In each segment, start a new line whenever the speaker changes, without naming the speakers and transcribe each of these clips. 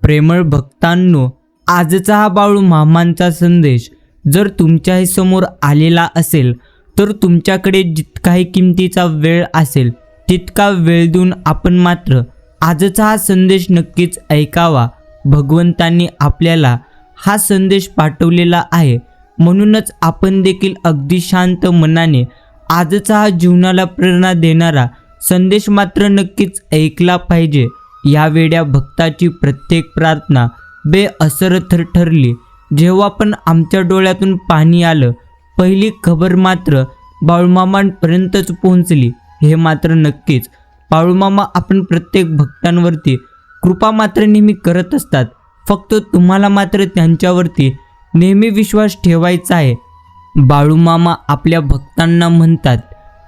प्रेमळ भक्तांनो, आजचा हा बाळू मामांचा संदेश जर तुमच्याही समोर आलेला असेल तर तुमच्याकडे जितकाही किमतीचा वेळ असेल तितका वेळ देऊन आपण मात्र आजचा हा संदेश नक्कीच ऐकावा। भगवंतांनी आपल्याला हा संदेश पाठवलेला आहे, म्हणूनच आपण देखील अगदी शांत मनाने आजचा हा जीवनाला प्रेरणा देणारा संदेश मात्र नक्कीच ऐकला पाहिजे। या वेड्या भक्ताची प्रत्येक प्रार्थना बेअसर ठरली। जेव्हा पण आमच्या डोळ्यातून पाणी आलं, पहिली खबर मात्र बाळूमामांपर्यंतच पोहोचली। हे मात्र नक्कीच, बाळूमामा आपण प्रत्येक भक्तांवरती कृपा मात्र नेहमी करत असतात, फक्त तुम्हाला मात्र त्यांच्यावरती नेहमी विश्वास ठेवायचा आहे। बाळूमामा आपल्या भक्तांना म्हणतात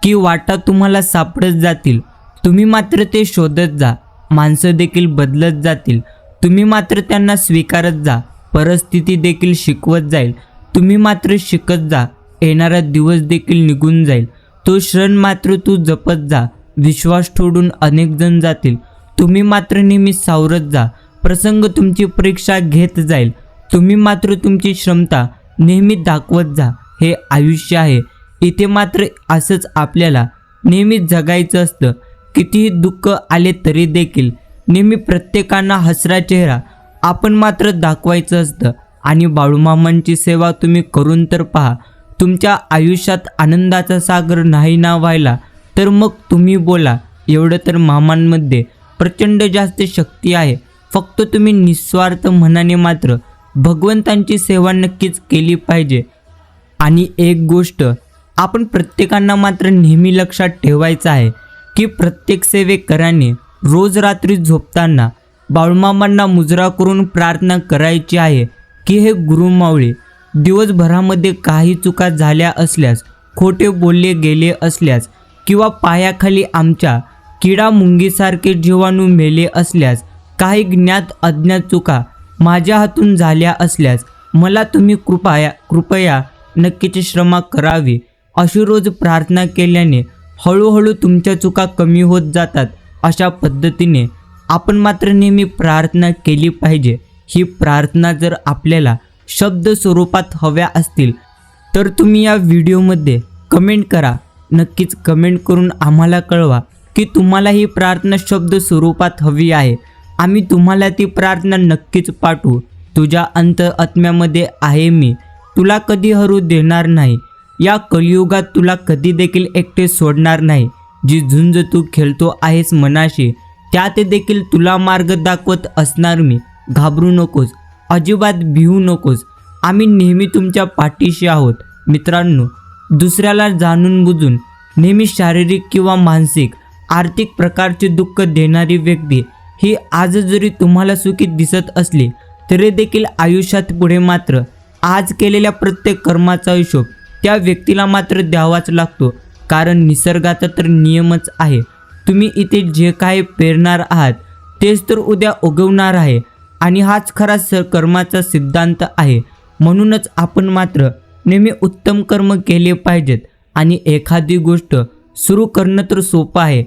की वाटा तुम्हाला सापडत जातील, तुम्ही मात्र ते शोधत जा। माणसं देखील बदलत जातील, तुम्ही मात्र त्यांना स्वीकारत जा। परिस्थिती देखील शिकवत जाईल, तुम्ही मात्र शिकत जा। येणारा दिवस देखील निघून जाईल, तो क्षण मात्र तू जपत जा। विश्वास ठेवून अनेक जण जातील, तुम्ही मात्र नेहमी सावरत जा। प्रसंग तुमची परीक्षा घेत जाईल, तुम्ही मात्र तुमची क्षमता नेहमी दाखवत जा। हे आयुष्य आहे, इथे मात्र असंच आपल्याला नेहमी जगायचं असतं। कितीही दुःख आले तरी देखील नेहमी प्रत्येकांना हसरा चेहरा आपण मात्र दाखवायचं असतं। आणि बाळूमामांची सेवा तुम्ही करून तर पहा, तुमच्या आयुष्यात आनंदाचा सागर नाही ना व्हायला तर मग तुम्ही बोला। एवढं तर मामांमध्ये प्रचंड जास्त शक्ती आहे, फक्त तुम्ही निस्वार्थ मनाने मात्र भगवंतांची सेवा नक्कीच केली पाहिजे। आणि एक गोष्ट आपण प्रत्येकांना मात्र नेहमी लक्षात ठेवायचं आहे की प्रत्येक सेवेकराने रोज रात्री झोपताना बाळूमामांना मुजरा करून प्रार्थना करायची आहे की हे गुरुमावळे, दिवसभरामध्ये काही चुका झाल्या असल्यास, खोटे बोलले गेले असल्यास किंवा पायाखाली आमच्या किडा मुंगीसारखे जीवाणू मेले असल्यास, काही ज्ञात अज्ञात चुका माझ्या हातून झाल्या असल्यास मला तुम्ही कृपया नक्कीच क्षमा करावी। अशी रोज प्रार्थना केल्याने हळूहळू तुमच्या चुका कमी होत जातात। अशा पद्धतीने आपण मात्र नेहमी प्रार्थना केली पाहिजे। ही प्रार्थना जर आपल्याला शब्द स्वरूपात हव्या असतील तर तुम्ही या व्हिडिओमध्ये कमेंट करा। नक्कीच कमेंट करून आम्हाला कळवा की तुम्हाला ही प्रार्थना शब्द स्वरूपात हवी आहे। आम्ही तुम्हाला ती प्रार्थना नक्कीच पाठवू। तुझ्या अंतरात्म्यामध्ये आहे मी, तुला कधी हरू देणार नाही। या कलियुगात तुला कधी देखील एकटे सोडणार नाही। जी झुंज तू खेळतो आहेस मनाशी, त्यात देखील तुला मार्ग दाखवत असणार मी। घाबरू नकोस, अजिबात भिवू नकोस, आम्ही नेहमी तुमच्या पाठीशी आहोत। मित्रांनो, दुसऱ्याला जाणून बुजून नेहमी शारीरिक किंवा मानसिक आर्थिक प्रकारचे दुःख देणारी व्यक्ती ही आज जरी तुम्हाला सुखी दिसत असली तरी देखील आयुष्यात पुढे मात्र आज केलेल्या प्रत्येक कर्माचा हिशोब त्या व्यक्तीला मात्र द्यावाच लागतो। कारण निसर्गाचा तर नियमच आहे, तुम्ही इथे जे काही पेरणार आहात तेच तर उद्या उगवणार आहे। आणि हाच खरा कर्माचा सिद्धांत आहे। म्हणूनच आपण मात्र नेहमी उत्तम कर्म केले पाहिजेत। आणि एखादी गोष्ट सुरू करणं तर सोपं आहे,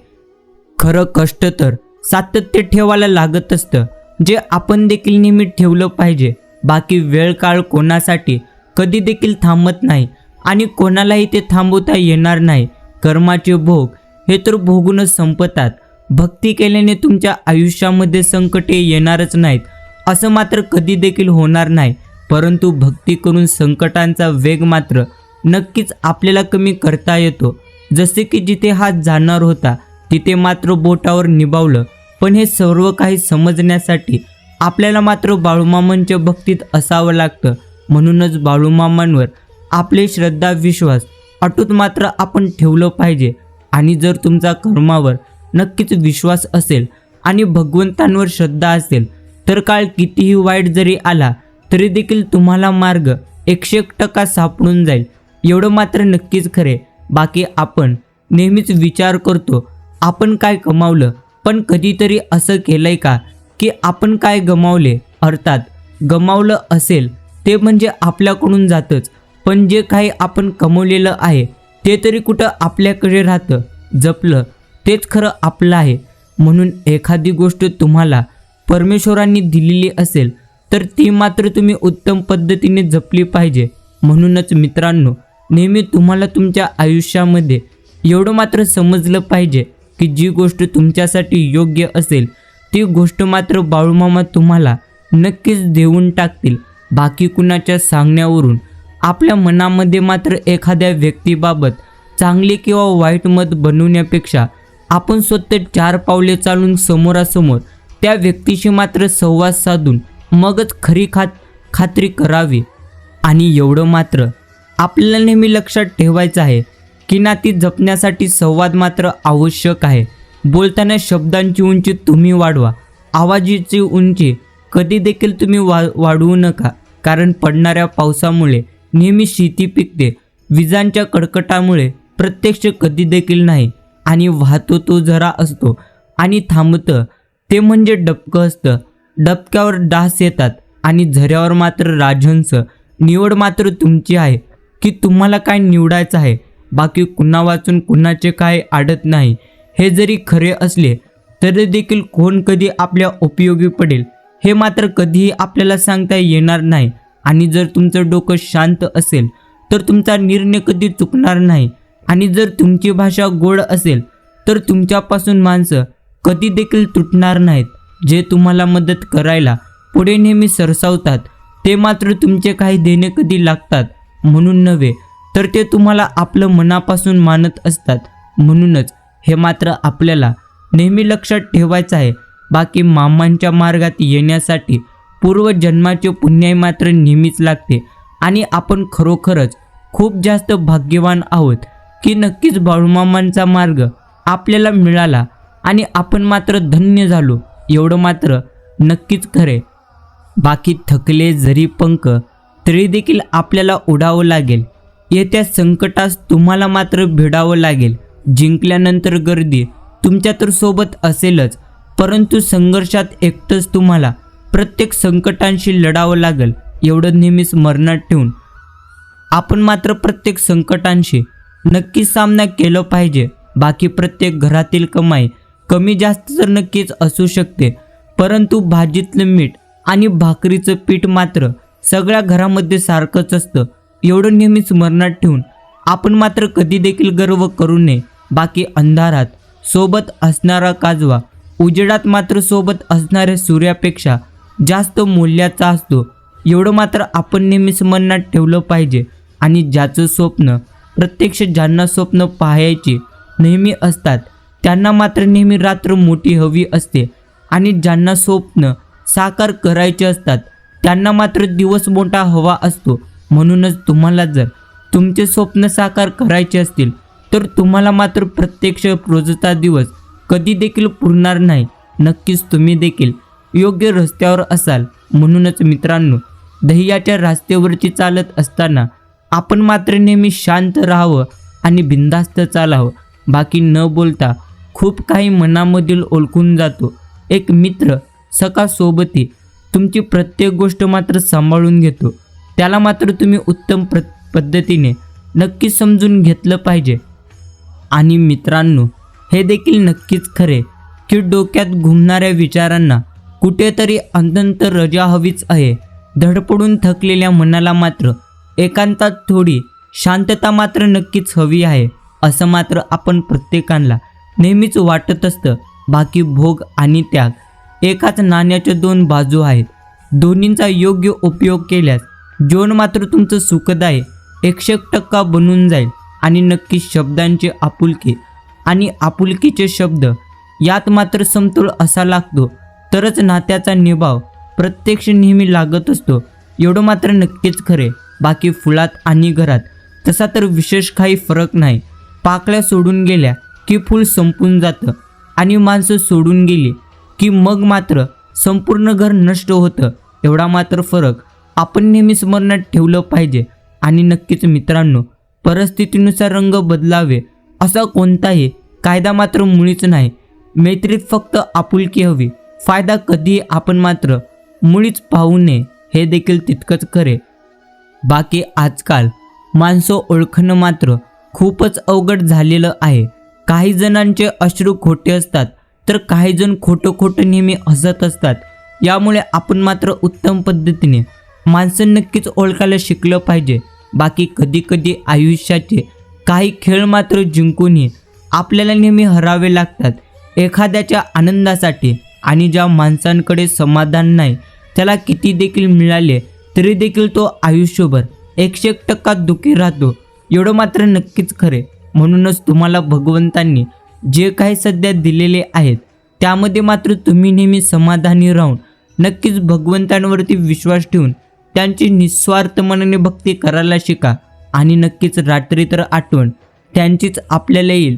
खरं कष्ट तर सातत्य ठेवायला लागत असतं, जे आपण देखील नेहमी ठेवलं पाहिजे। बाकी वेळ काळ कोणासाठी कधी देखील थांबत नाही आणि कोणालाही ते थांबवता येणार नाही। कर्माचे भोग हे तर भोगूनच संपतात। भक्ती केल्याने तुमच्या आयुष्यामध्ये संकटे येणारच नाहीत असं मात्र कधी देखील होणार नाही, परंतु भक्ती करून संकटांचा वेग मात्र नक्कीच आपल्याला कमी करता येतो। जसे की जिथे हात जाणार होता तिथे मात्र बोटावर निभावलं। पण हे सर्व काही समजण्यासाठी आपल्याला मात्र बाळूमामांच्या भक्तीत असावं लागतं। म्हणूनच बाळूमामांवर आपले श्रद्धा विश्वास अटूट मात्र आपण ठेवलं पाहिजे। आणि जर तुमचा कर्मावर नक्कीच विश्वास असेल आणि भगवंतांवर श्रद्धा असेल तर काळ कितीही वाईट जरी आला तरी देखील तुम्हाला मार्ग 101% सापडून जाईल, एवढं मात्र नक्कीच खरे। बाकी आपण नेहमीच विचार करतो आपण काय कमावलं, पण कधीतरी असं केलंय का की आपण काय गमावले? अर्थात गमावलं असेल ते म्हणजे आपल्याकडून जातंच, पण जे काही आपण कमवलेलं आहे ते तरी कुठं आपल्याकडे राहतं? जपलं तेच खरं आपलं आहे। म्हणून एखादी गोष्ट तुम्हाला परमेश्वरांनी दिलेली असेल तर ती मात्र तुम्ही उत्तम पद्धतीने जपली पाहिजे. म्हणूनच मित्रांनो, नेहमी तुम्हाला तुमच्या आयुष्यामध्ये एवढं मात्र समजलं पाहिजे की जी गोष्ट तुमच्यासाठी योग्य असेल ती गोष्ट मात्र बाळूमामा तुम्हाला नक्कीच देऊन टाकतील. बाकी कुणाच्या सांगण्यावरून आपल्या मनामध्ये मात्र एखाद्या व्यक्तीबाबत चांगले किंवा वाईट मत बनवण्यापेक्षा आपण स्वतः 4 पावले चालून समोरासमोर त्या व्यक्तीशी मात्र संवाद साधून मगच खरी खात्री करावी. आणि एवढं मात्र आपल्याला नेहमी लक्षात ठेवायचं आहे की नाती जपण्यासाठी संवाद मात्र आवश्यक आहे. बोलताना शब्दांची उंची तुम्ही वाढवा, आवाजाची उंची कधी देखील तुम्ही वाढवू नका. कारण पडणाऱ्या पावसामुळे नेहमी शेती पिकते, विजांच्या कडकटामुळे प्रत्यक्ष कधी देखील नाही. आणि वाहतो तो झरा असतो आणि थांबतं ते म्हणजे डबकं असतं. डबक्यावर डास येतात आणि झऱ्यावर मात्र राजहंस. निवड मात्र तुमची आहे की तुम्हाला काय निवडायचं आहे. बाकी कुणा वाचून कुणाचे काय आडत नाही. हे जरी खरे असले तरी देखील कोण कधी आपल्या उपयोगी पडेल हे मात्र कधीही आपल्याला सांगता येणार नाही. आणि जर तुमचं डोकं शांत असेल तर तुमचा निर्णय कधी चुकणार नाही. आणि जर तुमची भाषा गोड असेल तर तुमच्यापासून माणसं कधी देखील तुटणार नाहीत. जे तुम्हाला मदत करायला पुढे नेहमी सरसावतात ते मात्र तुमचे काही देणे कधी लागतात म्हणून नव्हे, तर ते तुम्हाला आपलं मनापासून मानत असतात. म्हणूनच हे मात्र आपल्याला नेहमी लक्षात ठेवायचं आहे. बाकी मामांच्या मार्गात येण्यासाठी पूर्वजन्माचे पुण्य मात्र नेहमीच लागते. आणि आपण खरोखरच खूप जास्त भाग्यवान आहोत की नक्कीच बाळूमामांचा मार्ग आपल्याला मिळाला आणि आपण मात्र धन्य झालो. एवढं मात्र नक्कीच खरे. बाकी थकले जरी पंख तरी देखील आपल्याला उडावं लागेल. येत्या संकटास तुम्हाला मात्र भिडावं लागेल. जिंकल्यानंतर गर्दी तुमच्या तर सोबत असेलच, परंतु संघर्षात एकटंच तुम्हाला प्रत्येक संकटांशी लढावं लागेल. एवढं नेहमी स्मरणात ठेवून आपण मात्र प्रत्येक संकटांशी नक्की सामना केला पाहिजे. बाकी प्रत्येक घरातील कमाई कमी जास्त तर नक्कीच असू शकते, परंतु भाजीतलं मीठ आणि भाकरीचं पीठ मात्र सगळ्या घरामध्ये सारखंच असतं. एवढं नेहमी स्मरणात ठेवून आपण मात्र कधी देखील गर्व करू नये. बाकी अंधारात सोबत असणारा काजवा उजेडात मात्र सोबत असणाऱ्या सूर्यापेक्षा जास्त मूल्याचा असतो. एवढं मात्र आपण नेहमी स्मरणात ठेवलं पाहिजे. आणि ज्याचं स्वप्न प्रत्यक्ष ज्यांना स्वप्न पाहायची नेहमी असतात त्यांना मात्र नेहमी रात्र मोठी हवी असते. आणि ज्यांना स्वप्न साकार करायचे असतात त्यांना मात्र दिवस मोठा हवा असतो. म्हणूनच तुम्हाला जर तुमचे स्वप्न साकार करायचे असतील तर तुम्हाला मात्र प्रत्यक्ष रोजचा दिवस कधी देखील पुरणार नाही. नक्कीच तुम्ही देखील योग्य रस्त्यावर असाल. म्हणूनच मित्रांनो, दह्याच्या रस्त्यावरती चालत असताना आपण मात्र नेहमी शांत राहावं आणि बिनधास्त चालावं. बाकी न बोलता खूप काही मनामधील ओळखून जातो. एक मित्र सखा सोबती तुमची प्रत्येक गोष्ट मात्र सांभाळून घेतो. त्याला मात्र तुम्ही उत्तम पद्धतीने नक्की समजून घेतलं पाहिजे. आणि मित्रांनो, हे देखील नक्कीच खरे की डोक्यात घुमणाऱ्या विचारांना कुठेतरी अंतंत रजा हवीच आहे. धडपडून थकलेल्या मनाला मात्र एकांतात थोडी शांतता मात्र नक्कीच हवी आहे, असं मात्र आपण प्रत्येकाला नेहमीच वाटत असतं. बाकी भोग आणि त्याग एकाच नाण्याच्या 2 बाजू आहेत. दोन्हींचा योग्य उपयोग केल्यास जीवन मात्र तुमचं सुखदायी 100% बनून जाईल. आणि नक्की शब्दांचे आपुलकी आणि आपुलकीचे शब्द यात मात्र समतोल असा लागतो तरच नात्याचा निभाव प्रत्यक्ष नेहमी लागत असतो. एवढं मात्र नक्कीच खरे. बाकी फुलात आणि घरात तसा तर विशेष काही फरक नाही. पाकळ्या सोडून गेल्या की फूल संपून जातं आणि माणसं सोडून गेली की मग मात्र संपूर्ण घर नष्ट होतं. एवढा मात्र फरक आपण नेहमी स्मरणात ठेवलं पाहिजे. आणि नक्कीच मित्रांनो, परिस्थितीनुसार रंग बदलावे असा कोणताही कायदा मात्र मुळीच नाही. मैत्रीत फक्त आपुलकी हवी. फायदा कधी आपण मात्र मुळीच पाहू नये, हे देखील तितकंच खरे. बाकी आजकाल माणसं ओळखणं मात्र खूपच अवघड झालेलं आहे. काही जणांचे अश्रू खोटे असतात तर काही जण खोटं खोटं नेहमी हसत असतात. यामुळे आपण मात्र उत्तम पद्धतीने माणसं नक्कीच ओळखायला शिकलं पाहिजे. बाकी कधी आयुष्याचे काही खेळ मात्र जिंकूनही आपल्याला नेहमी हरावे लागतात एखाद्याच्या आनंदासाठी. आणि ज्या माणसांकडे समाधान नाही त्याला किती देखील मिळाले तरी देखील तो आयुष्यभर 101% दुःखी राहतो, एवढं मात्र नक्कीच खरे. म्हणूनच तुम्हाला भगवंतांनी जे काही सध्या दिलेले आहेत त्यामध्ये मात्र तुम्ही नेहमी समाधानी राहून नक्कीच भगवंतांवरती विश्वास ठेवून त्यांची निस्वार्थ मनाने भक्ती करायला शिका. आणि नक्कीच रात्री तर आठवण त्यांचीच आपल्याला येईल,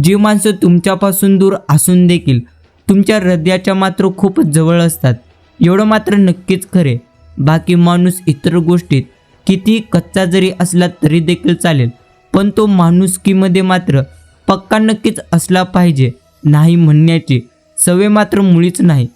जी माणसं तुमच्यापासून दूर असून देखील तुमच्या हृदयाच्या मात्र खूप जवळ असतात, एवढं मात्र नक्कीच खरे. बाकी माणूस इतर गोष्टीत कितीही कच्चा जरी असला तरी देखील चालेल, पण तो माणुसकीमध्ये मात्र पक्का नक्कीच असला पाहिजे. नाही म्हणण्याची सवय मात्र मुळीच नाही.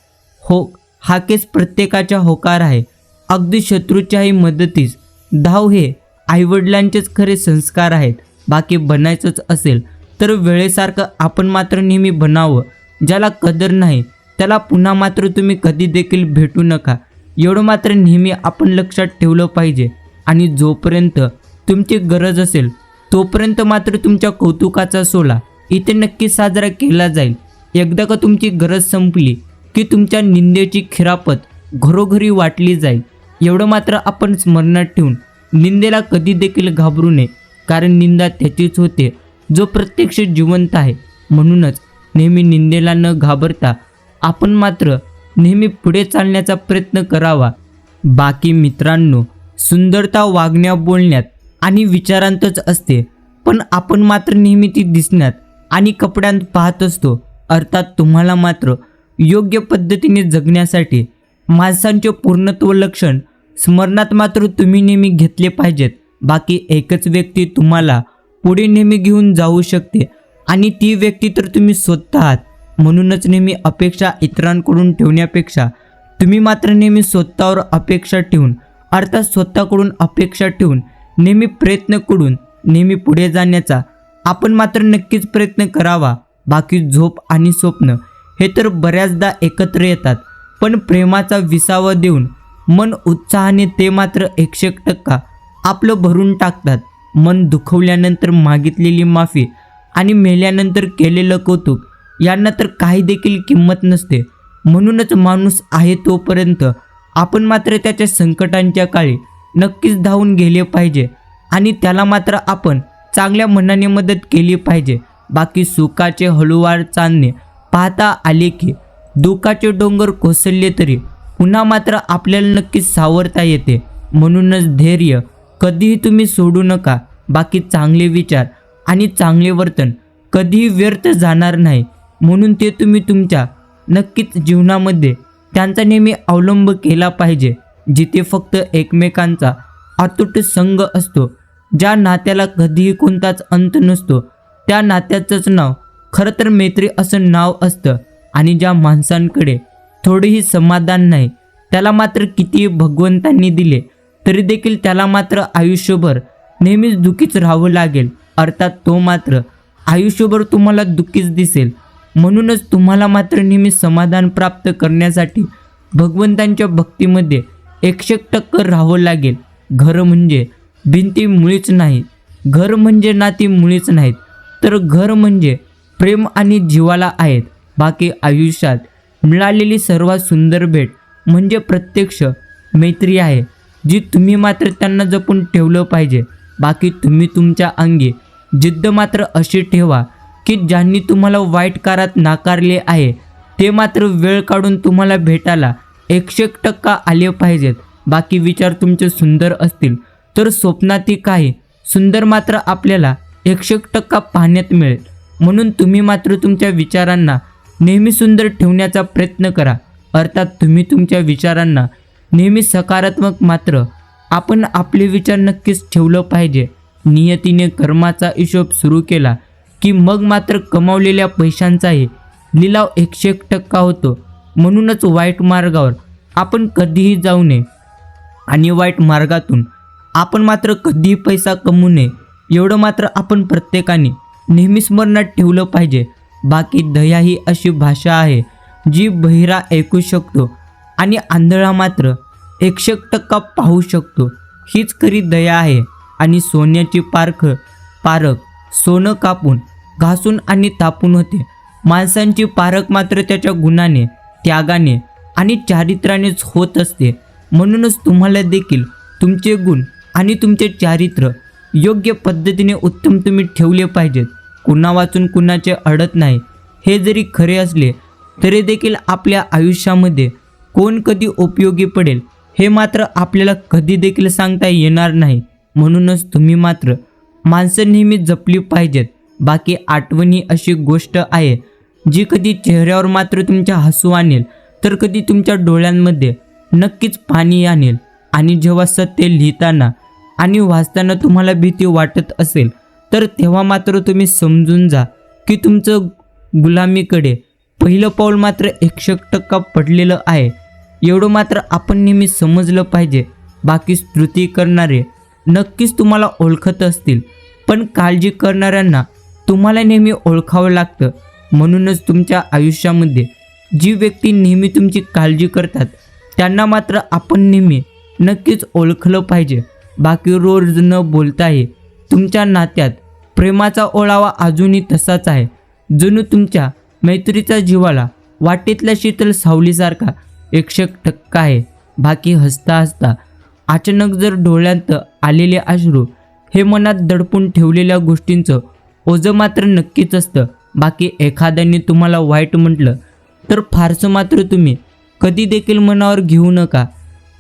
हो, हा केस प्रत्येकाच्या होकार आहे. अगदी शत्रूच्याही मदतीस धाव हे आईवडिलांचेच खरे संस्कार आहेत. बाकी बनायचंच असेल तर वेळेसारखं आपण मात्र नेहमी बनावं. ज्याला कदर नाही त्याला पुन्हा मात्र तुम्ही कधी देखील भेटू नका, एवढं मात्र नेहमी आपण लक्षात ठेवलं पाहिजे. आणि जोपर्यंत तुमची गरज असेल तोपर्यंत मात्र तुमच्या कौतुकाचा सोहळा इथे नक्की साजरा केला जाईल. एकदा का तुमची गरज संपली की तुमच्या निंदेची खिरापत घरोघरी वाटली जाईल, एवढं मात्र आपण स्मरणात ठेवून निंदेला कधी देखील घाबरू नये. कारण निंदा त्याचीच होते जो प्रत्यक्ष जिवंत आहे. म्हणूनच नेहमी निंदेला न घाबरता आपण मात्र नेहमी पुढे चालण्याचा प्रयत्न करावा. बाकी मित्रांनो, सुंदरता वागण्या बोलण्यात आणि विचारांतच असते, पण आपण मात्र नेहमी ती दिसण्यात आणि कपड्यांत पाहत असतो. अर्थात तुम्हाला मात्र योग्य पद्धतीने जगण्यासाठी माणसांचे पूर्णत्व लक्षण स्मरणात मात्र तुम्ही नेहमी घेतले पाहिजेत. बाकी एकच व्यक्ती तुम्हाला पुढे नेहमी घेऊन जाऊ शकते आणि ती व्यक्ती तर तुम्ही स्वतः आहात. म्हणूनच नेहमी अपेक्षा इतरांकडून ठेवण्यापेक्षा तुम्ही मात्र नेहमी स्वतःवर अपेक्षा ठेवून, अर्थात स्वतःकडून अपेक्षा ठेवून नेहमी प्रयत्न करून नेहमी पुढे जाण्याचा आपण मात्र नक्कीच प्रयत्न करावा. बाकी झोप आणि स्वप्न हे तर बऱ्याचदा एकत्र येतात, पण प्रेमाचा विसावा देऊन मन उत्साहाने ते मात्र 101% आपलं भरून टाकतात. मन दुखवल्यानंतर मागितलेली माफी आणि मेल्यानंतर केलेलं कौतुक यांना तर काही देखील किंमत नसते. म्हणूनच माणूस आहे तोपर्यंत आपण मात्र त्याच्या संकटांच्या काळी नक्कीच धावून गेले पाहिजे आणि त्याला मात्र आपण चांगल्या मनाने मदत केली पाहिजे. बाकी सुखाचे हळूवार चांदणे पाहता आले की दुःखाचे डोंगर कोसळले तरी पुन्हा मात्र आपल्याला नक्कीच सावरता येते. म्हणूनच धैर्य कधीही तुम्ही सोडू नका. बाकी चांगले विचार आणि चांगले वर्तन कधीही व्यर्थ जाणार नाही, म्हणून ते तुम्ही तुमच्या नक्कीच जीवनामध्ये त्यांचा नेहमी अवलंब केला पाहिजे. जिथे फक्त एकमेकांचा अतूट संग असतो, ज्या नात्याला कधीही कोणताच अंत नसतो, त्या नात्याचंच नाव खरं तर मैत्री असं नाव असतं. आणि ज्या माणसांकडे थोडेही समाधान नाही त्याला मात्र कितीही भगवंतांनी दिले तरी देखील त्याला मात्र आयुष्यभर नेहमीच दुःखीच राहावं लागेल. अर्थात तो मात्र आयुष्यभर तुम्हाला दुःखीच दिसेल. म्हणूनच तुम्हाला मात्र नेहमी समाधान प्राप्त करण्यासाठी भगवंतांच्या भक्तीमध्ये 101% राहावं लागेल. घर म्हणजे भिंती मुळीच नाही, घर म्हणजे नाती मुळीच नाहीत, तर घर म्हणजे प्रेम आणि जीवाला आहेत. बाकी आयुष्यात मिळालेली सर्वात सुंदर भेट म्हणजे प्रत्यक्ष मैत्री आहे, जी तुम्ही मात्र त्यांना जपून ठेवलं पाहिजे. बाकी तुम्ही तुमच्या अंगी जिद्द मात्र अशी ठेवा की ज्यांनी तुम्हाला वाईट काळात नाकारले आहे ते मात्र वेळ काढून तुम्हाला भेटायला 101% आले पाहिजेत. बाकी विचार तुमचे सुंदर असतील तर स्वप्नातही काही सुंदर मात्र आपल्याला 101% पाहण्यात मिळेल. म्हणून तुम्ही मात्र तुमच्या विचारांना नेहमी सुंदर ठेवण्याचा प्रयत्न करा. अर्थात तुम्ही तुमच्या विचारांना नेहमी सकारात्मक मात्र आपण आपले विचार नक्कीच ठेवलं पाहिजे. नियतीने कर्माचा हिशोब सुरू केला की मग मात्र कमावलेल्या पैशांचाही लिलाव 101% होतो. म्हणूनच वाईट मार्गावर आपण कधीही जाऊ नये आणि वाईट मार्गातून आपण मात्र कधीही पैसा कमवू नये, एवढं मात्र आपण प्रत्येकाने नेहमी स्मरणात ठेवलं पाहिजे. बाकी दया ही अशी भाषा आहे जी बहिरा ऐकू शकतो आणि आंधळा मात्र 100% पाहू शकतो. हीच खरी दया आहे. आणि सोन्याची पारख सोनं कापून घासून आणि तापून होते. माणसांची पारख मात्र त्याच्या गुणाने, त्यागाने आणि चारित्र्यानेच होत असते. म्हणूनच तुम्हाला देखील तुमचे गुण आणि तुमचे चारित्र्य योग्य पद्धतीने उत्तम तुम्ही ठेवले पाहिजेत. कुणा वाचून कुणाचे अडत नाही हे जरी खरे असले तरी देखील आपल्या आयुष्यामध्ये कोण कधी उपयोगी पडेल हे मात्र आपल्याला कधी देखील सांगता येणार नाही. म्हणूनच तुम्ही मात्र माणसं नेहमी जपली पाहिजेत. बाकी आठवणी अशी गोष्ट आहे जी कधी चेहऱ्यावर मात्र तुमच्या हसू आणेल तर कधी तुमच्या डोळ्यांमध्ये नक्कीच पाणी आणेल. आणि जेव्हा सत्य लिहिताना आणि वाचताना तुम्हाला भीती वाटत असेल तर तेव्हा मात्र तुम्ही समजून जा की तुमचं गुलामीकडे पहिलं पाऊल मात्र 100% पडलेलं आहे. एवढं मात्र आपण नेहमी समजलं पाहिजे. बाकी स्तुती करणारे नक्कीच तुम्हाला ओळखत असतील, पण काळजी करणाऱ्यांना तुम्हाला नेहमी ओळखावं लागतं. म्हणूनच तुमच्या आयुष्यामध्ये जी व्यक्ती नेहमी तुमची काळजी करतात त्यांना मात्र आपण नेहमी नक्कीच ओळखलं पाहिजे. बाकी रोज न बोलताही तुमच्या नात्यात प्रेमाचा ओलावा अजूनही तसाच आहे. जणू तुमच्या मैत्रीचा जीवाला वाटेतल्या शीतल सावलीसारखा 100% आहे. बाकी हसता हसता अचानक जर डोळ्यात आलेले अश्रू हे मनात दडपून ठेवलेल्या गोष्टींचं ओझं मात्र नक्कीच असतं. बाकी एखाद्याने तुम्हाला वाईट म्हटलं तर फारसं मात्र तुम्ही कधी देखील मनावर घेऊ नका.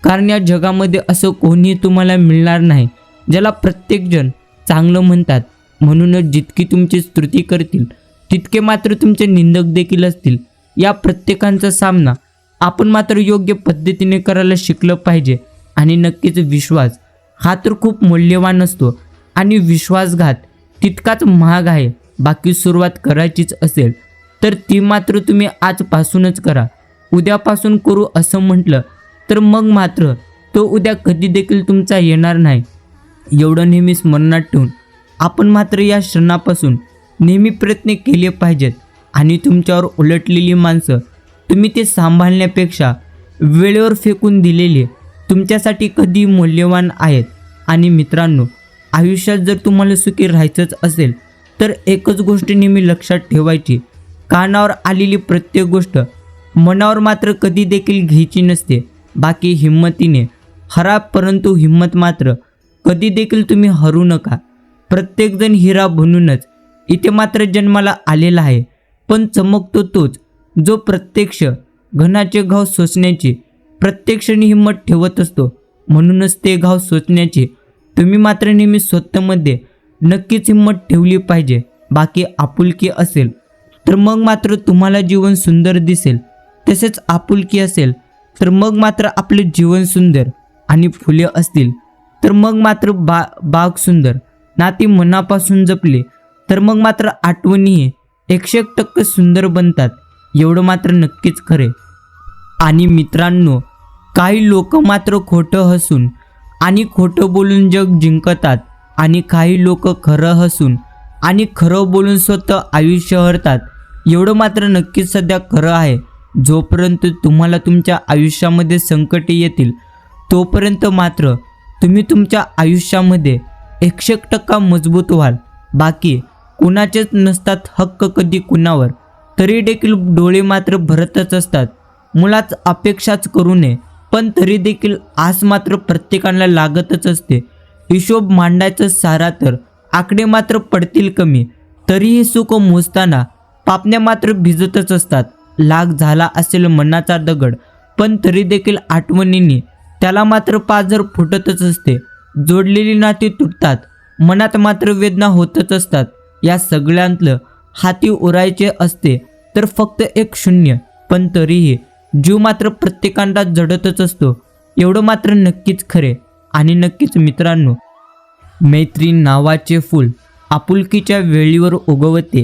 कारण या जगामध्ये असं कोणीही तुम्हाला मिळणार नाही ज्याला प्रत्येकजण चांगलं म्हणतात. म्हणूनच जितकी तुमची स्तुती करतील तितके मात्र तुमचे निंदक देखील असतील. या प्रत्येकांचा सामना आपण मात्र योग्य पद्धतीने करायला शिकलं पाहिजे. आणि नक्कीच विश्वास हा तर खूप मूल्यवान असतो आणि विश्वासघात तितकाच महाग आहे. बाकी सुरुवात करायचीच असेल तर ती मात्र तुम्ही आजपासूनच करा. उद्यापासून करू असं म्हटलं तर मग मात्र तो उद्या कधी देखील तुमचा येणार नाही. एवढं नेहमी स्मरणात ठेवून आपण मात्र या क्षणापासून नेहमी प्रयत्न केले पाहिजेत. आणि तुमच्यावर उलटलेली माणसं तुम्ही ते सांभाळण्यापेक्षा वेळेवर फेकून दिलेले तुमच्यासाठी कधी मूल्यवान आहेत. आणि मित्रांनो, आयुष्यात जर तुम्हाला सुखी राहायचंच असेल तर एकच गोष्ट नेहमी लक्षात ठेवायची, कानावर आलेली प्रत्येक गोष्ट मनावर मात्र कधी देखील घ्यायची नसते. बाकी हिंमतीने हरा, परंतु हिंमत मात्र कधी देखील तुम्ही हरू नका. प्रत्येकजण हिरा बनूनच इथे मात्र जन्माला आलेला आहे, पण चमकतो तोच जो प्रत्यक्ष घनाचे घाव सोसण्याची प्रत्येक क्षणी हिंमत ठेवत असतो. म्हणूनच ते घाव सोसण्याची तुम्ही मात्र नेहमी स्वतःमध्ये नक्कीच हिंमत ठेवली पाहिजे. बाकी आपुलकी असेल तर मग मात्र तुम्हाला जीवन सुंदर दिसेल. तसेच आपुलकी असेल तर मग मात्र आपले जीवन सुंदर. आणि फुले असतील तर मग मात्र बाग सुंदर. नाती मनापासून जपले तर मग मात्र आठवणीही 100% सुंदर बनतात. एवढं मात्र नक्कीच खरे. आणि मित्रांनो, काही लोक मात्र खोटं हसून आणि खोटं बोलून जग जिंकतात आणि काही लोक खरं हसून आणि खरं बोलून स्वतः आयुष्य हरतात. एवढं मात्र नक्कीच सध्या खरं आहे. जोपर्यंत तुम्हाला तुमच्या आयुष्यामध्ये संकटे येतील तोपर्यंत मात्र तुम्ही तुमच्या आयुष्यामध्ये 100% मजबूत व्हाल. बाकी कुणाचेच नसतात हक्क कधी कुणावर, तरी देखील डोळे मात्र भरतच असतात. मुळात अपेक्षाच करू नये, पण तरी देखील आस मात्र प्रत्येकाला लागतच असते. हिशोब मांडायचं सारा तर आकडे मात्र पडतील कमी. तरीही सुख मोजताना पापण्या मात्र भिजतच असतात. लाग झाला असेल मनाचा दगड, पण तरी देखील आठवणींनी त्याला मात्र पाझर फुटतच असते. जोडलेली नाती तुटतात, मनात मात्र वेदना होतच असतात. या सगळ्यांतलं हाती उरायचे असते तर फक्त एक शून्य, पण तरीही जीव मात्र प्रत्येकांना जडतच असतो. एवढं मात्र नक्कीच खरे. आणि नक्कीच मित्रांनो, मैत्री नावाचे फूल आपुलकीच्या वेळीवर उगवते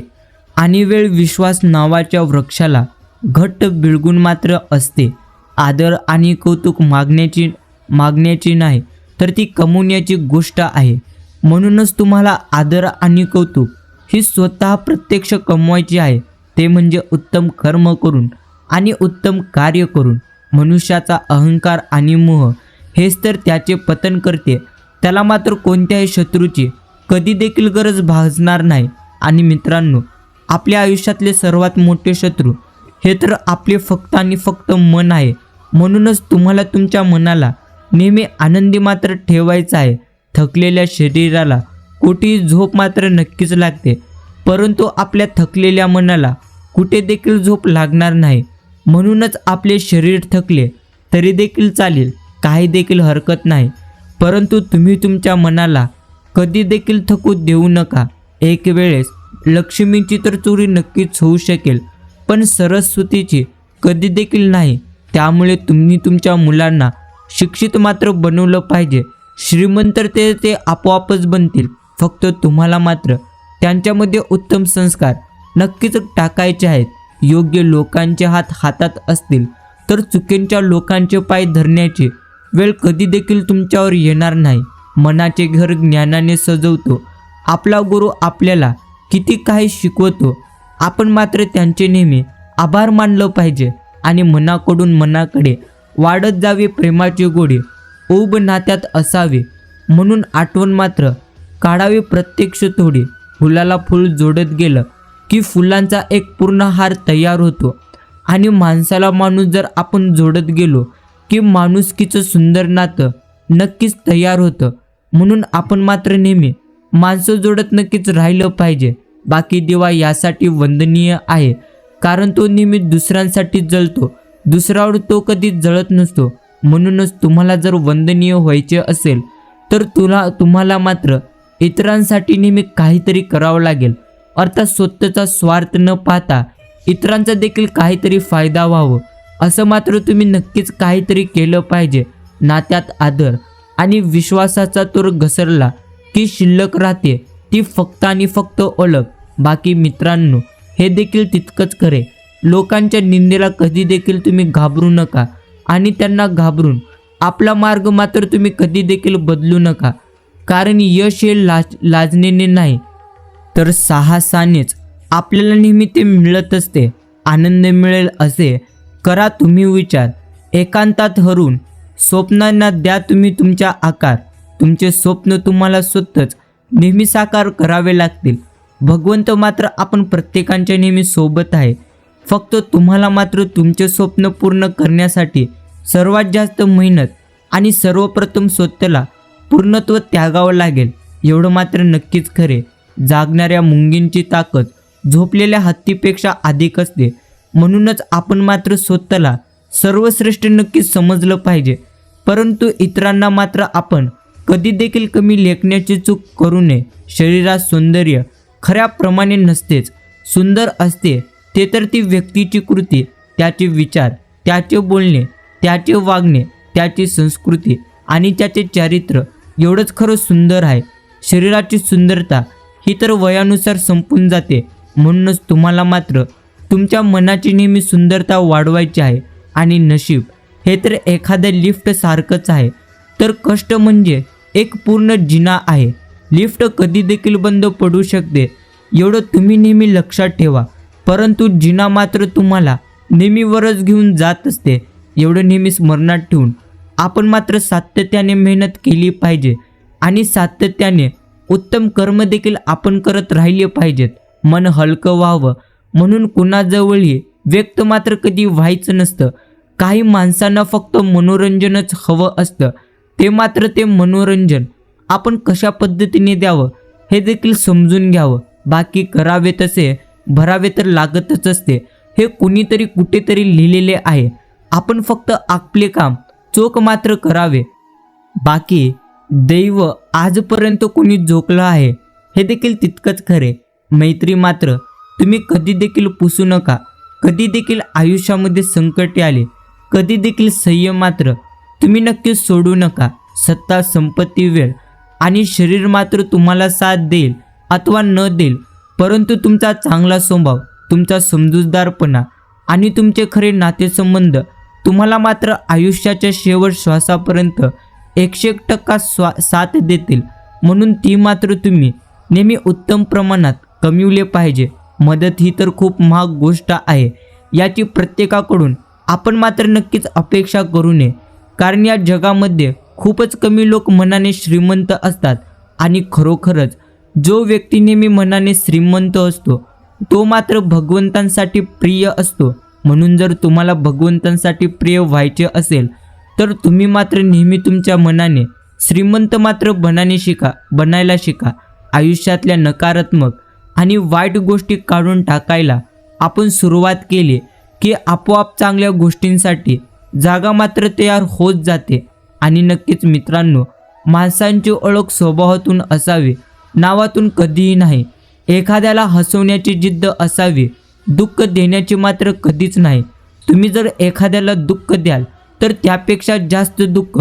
आणि वेळ विश्वास नावाच्या वृक्षाला घट्ट बिळगून मात्र असते. आदर आणि कौतुक मागण्याची नाही तर ती कमवण्याची गोष्ट आहे. म्हणूनच तुम्हाला आदर आणि कौतुक ही स्वतः प्रत्यक्ष कमवायची आहे. ते म्हणजे उत्तम कर्म करून आणि उत्तम कार्य करून. मनुष्याचा अहंकार आणि मोह हेच तर त्याचे पतन करते. त्याला मात्र कोणत्याही शत्रूची कधी देखील गरज भासणार नाही. आणि मित्रांनो, आपल्या आयुष्यातले सर्वात मोठे शत्रू हे तर आपले फक्त आणि फक्त मन आहे. म्हणूनच तुम्हाला तुमच्या मनाला नेहमी आनंदी मात्र ठेवायचं आहे. थकलेल्या शरीराला कुठेही झोप मात्र नक्कीच लागते, परंतु आपल्या थकलेल्या मनाला कुठे देखील झोप लागणार नाही. म्हणूनच आपले शरीर थकले तरी देखील चालेल, काही देखील हरकत नाही, परंतु तुम्ही तुमच्या मनाला कधी देखील थकू देऊ नका. एक वेळेस लक्ष्मीची तर चोरी नक्कीच होऊ शकेल, पण सरस्वतीची कधी देखील नाही. त्यामुळे तुम्ही तुमच्या मुलांना शिक्षित मात्र बनवलं पाहिजे. श्रीमंत ते आपोआपच बनतील, फक्त तुम्हाला मात्र त्यांच्यामध्ये उत्तम संस्कार नक्कीच टाकायचे आहेत. योग्य लोकांचे हात हातात असतील तर चुकीच्या लोकांचे पाय धरण्याची वेळ कधी देखील तुमच्यावर येणार नाही. मनाचे घर ज्ञानाने सजवतो. आपला गुरु आपल्याला किती काही शिकवतो, आपण मात्र त्यांचे नेहमी आभार मानलं पाहिजे आणि मनाकडून मनाकडे वाढत जावे प्रेमाची गोडी. ऊब नात्यात असावे म्हणून आठवण मात्र काढावी प्रत्यक्ष थोडी. फुलाला फूल जोडत गेलं की फुलांचा एक पूर्ण हार तयार होतो. आणि माणसाला माणूस जर आपण जोडत गेलो की माणुसकीचं सुंदर नातं नक्कीच तयार होतं. म्हणून आपण मात्र नेहमी माणसं जोडत नक्कीच राहिलं पाहिजे. बाकी दिवा यासाठी वंदनीय आहे कारण तो नेहमी दुसऱ्यांसाठी जळतो, दुसऱ्यावर तो कधीच जळत नसतो. म्हणूनच तुम्हाला जर वंदनीय व्हायचे असेल तर तुम्हाला मात्र इतरांसाठी नेहमी काहीतरी करावं लागेल. अर्थात स्वतःचा स्वार्थ न पाहता इतरांचा देखील काहीतरी फायदा व्हावं असं मात्र तुम्ही नक्कीच काहीतरी केलं पाहिजे. नात्यात आदर आणि विश्वासाचा तोर घसरला की शिल्लक राहते ती फक्त आणि फक्त ओळख. बाकी मित्रांनो, हे देखील तितकंच खरे. लोकांच्या निंदेला कधी देखील तुम्ही घाबरू नका आणि त्यांना घाबरून आपला मार्ग मात्र तुम्ही कधी देखील बदलू नका. कारण यश हे लाजणीने नाही तर साहसानेच आपल्याला नेहमी ते मिळत असते. आनंद मिळेल असे करा तुम्ही विचार. एकांतात हरून स्वप्नांना द्या तुम्ही तुमच्या आकार. तुमचे स्वप्न तुम्हाला स्वतःच नेहमी साकार करावे लागतील. भगवंत मात्र आपण प्रत्येकांच्या नेहमी सोबत आहे. फक्त तुम्हाला मात्र तुमचे स्वप्न पूर्ण करण्यासाठी सर्वात जास्त मेहनत आणि सर्वप्रथम स्वतःला पूर्णत्व त्यागावं लागेल. एवढं मात्र नक्कीच खरे. जागणाऱ्या मुंगींची ताकद झोपलेल्या हत्तीपेक्षा अधिक असते. म्हणूनच आपण मात्र स्वतःला सर्वश्रेष्ठ नक्कीच समजलं पाहिजे, परंतु इतरांना मात्र आपण कधी देखील कमी लेखण्याची चूक करू नये. शरीरात सौंदर्य खऱ्याप्रमाणे नसतेच, सुंदर असते ते तर ती व्यक्तीची कृती, त्याचे विचार, त्याचे बोलणे, त्याचे वागणे, त्याची संस्कृती आणि त्याचे चारित्र्य एवढंच खरं सुंदर आहे. शरीराची सुंदरता ही तर वयानुसार संपून जाते. म्हणूनच तुम्हाला मात्र तुमच्या मनाची नेहमी सुंदरता वाढवायची आहे. आणि नशीब हे तर एखाद्या लिफ्ट सारखंच आहे, तर कष्ट म्हणजे एक पूर्ण जिना आहे. लिफ्ट कधी देखील बंद पडू शकते एवढं तुम्ही नेहमी लक्षात ठेवा, परंतु जिना मात्र तुम्हाला नेहमी वरच घेऊन जात असते एवढं नेहमी स्मरणात ठेवून आपण मात्र सातत्याने मेहनत केली पाहिजे आणि सातत्याने उत्तम कर्म देखील आपण करत राहिले पाहिजेत. मन हलकं व्हावं म्हणून कुणाजवळही व्यक्त मात्र कधी व्हायचं नसतं. काही माणसांना फक्त मनोरंजनच हवं असतं. ते मात्र ते मनोरंजन आपण कशा पद्धतीने द्यावं हे देखील समजून घ्यावं. बाकी करावे तसे भरावे तर लागतच असते, हे कुणीतरी कुठेतरी लिहिलेले आहे. आपण फक्त आपले काम चोख मात्र करावे. बाकी दैव आजपर्यंत कोणी झोकलं आहे हे देखील तितकंच खरे. मैत्री मात्र तुम्ही कधी देखील पुसू नका. कधी देखील आयुष्यामध्ये संकटे आले, कधी देखील संयम मात्र तुम्ही नक्की सोडू नका. सत्ता, संपत्ती, वेळ आणि शरीर मात्र तुम्हाला साथ देईल अथवा न देईल, परंतु तुमचा चांगला स्वभाव, तुमचा समजूतदारपणा आणि तुमचे खरे नातेसंबंध तुम्हाला मात्र आयुष्याच्या शेवट श्वासापर्यंत 100% साथ देतील. म्हणून ती मात्र तुम्ही नेहमी उत्तम प्रमाणात कमविले पाहिजे. मदत ही तर खूप महाग गोष्ट आहे, याची प्रत्येकाकडून आपण मात्र नक्कीच अपेक्षा करू नये, कारण या जगामध्ये खूपच कमी लोक मनाने श्रीमंत असतात आणि खरोखरच जो व्यक्ती नेहमी मनाने श्रीमंत असतो तो मात्र भगवंतांसाठी प्रिय असतो. म्हणून जर तुम्हाला भगवंतांसाठी प्रिय व्हायचे असेल तर तुम्ही मात्र नेहमी तुमच्या मनाने श्रीमंत मात्र बनायला शिका. आयुष्यातल्या नकारात्मक आणि वाईट गोष्टी काढून टाकायला आपण सुरुवात केली की आपोआप चांगल्या गोष्टींसाठी जागा मात्र तयार होत जाते. आणि नक्कीच मित्रांनो, माणसांची ओळख स्वभावातून असावी, नावातून कधीही नाही. एखाद्याला हसवण्याची जिद्द असावी, दुःख देण्याची मात्र कधीच नाही. तुम्ही जर एखाद्याला दुःख द्याल तर त्यापेक्षा जास्त दुःख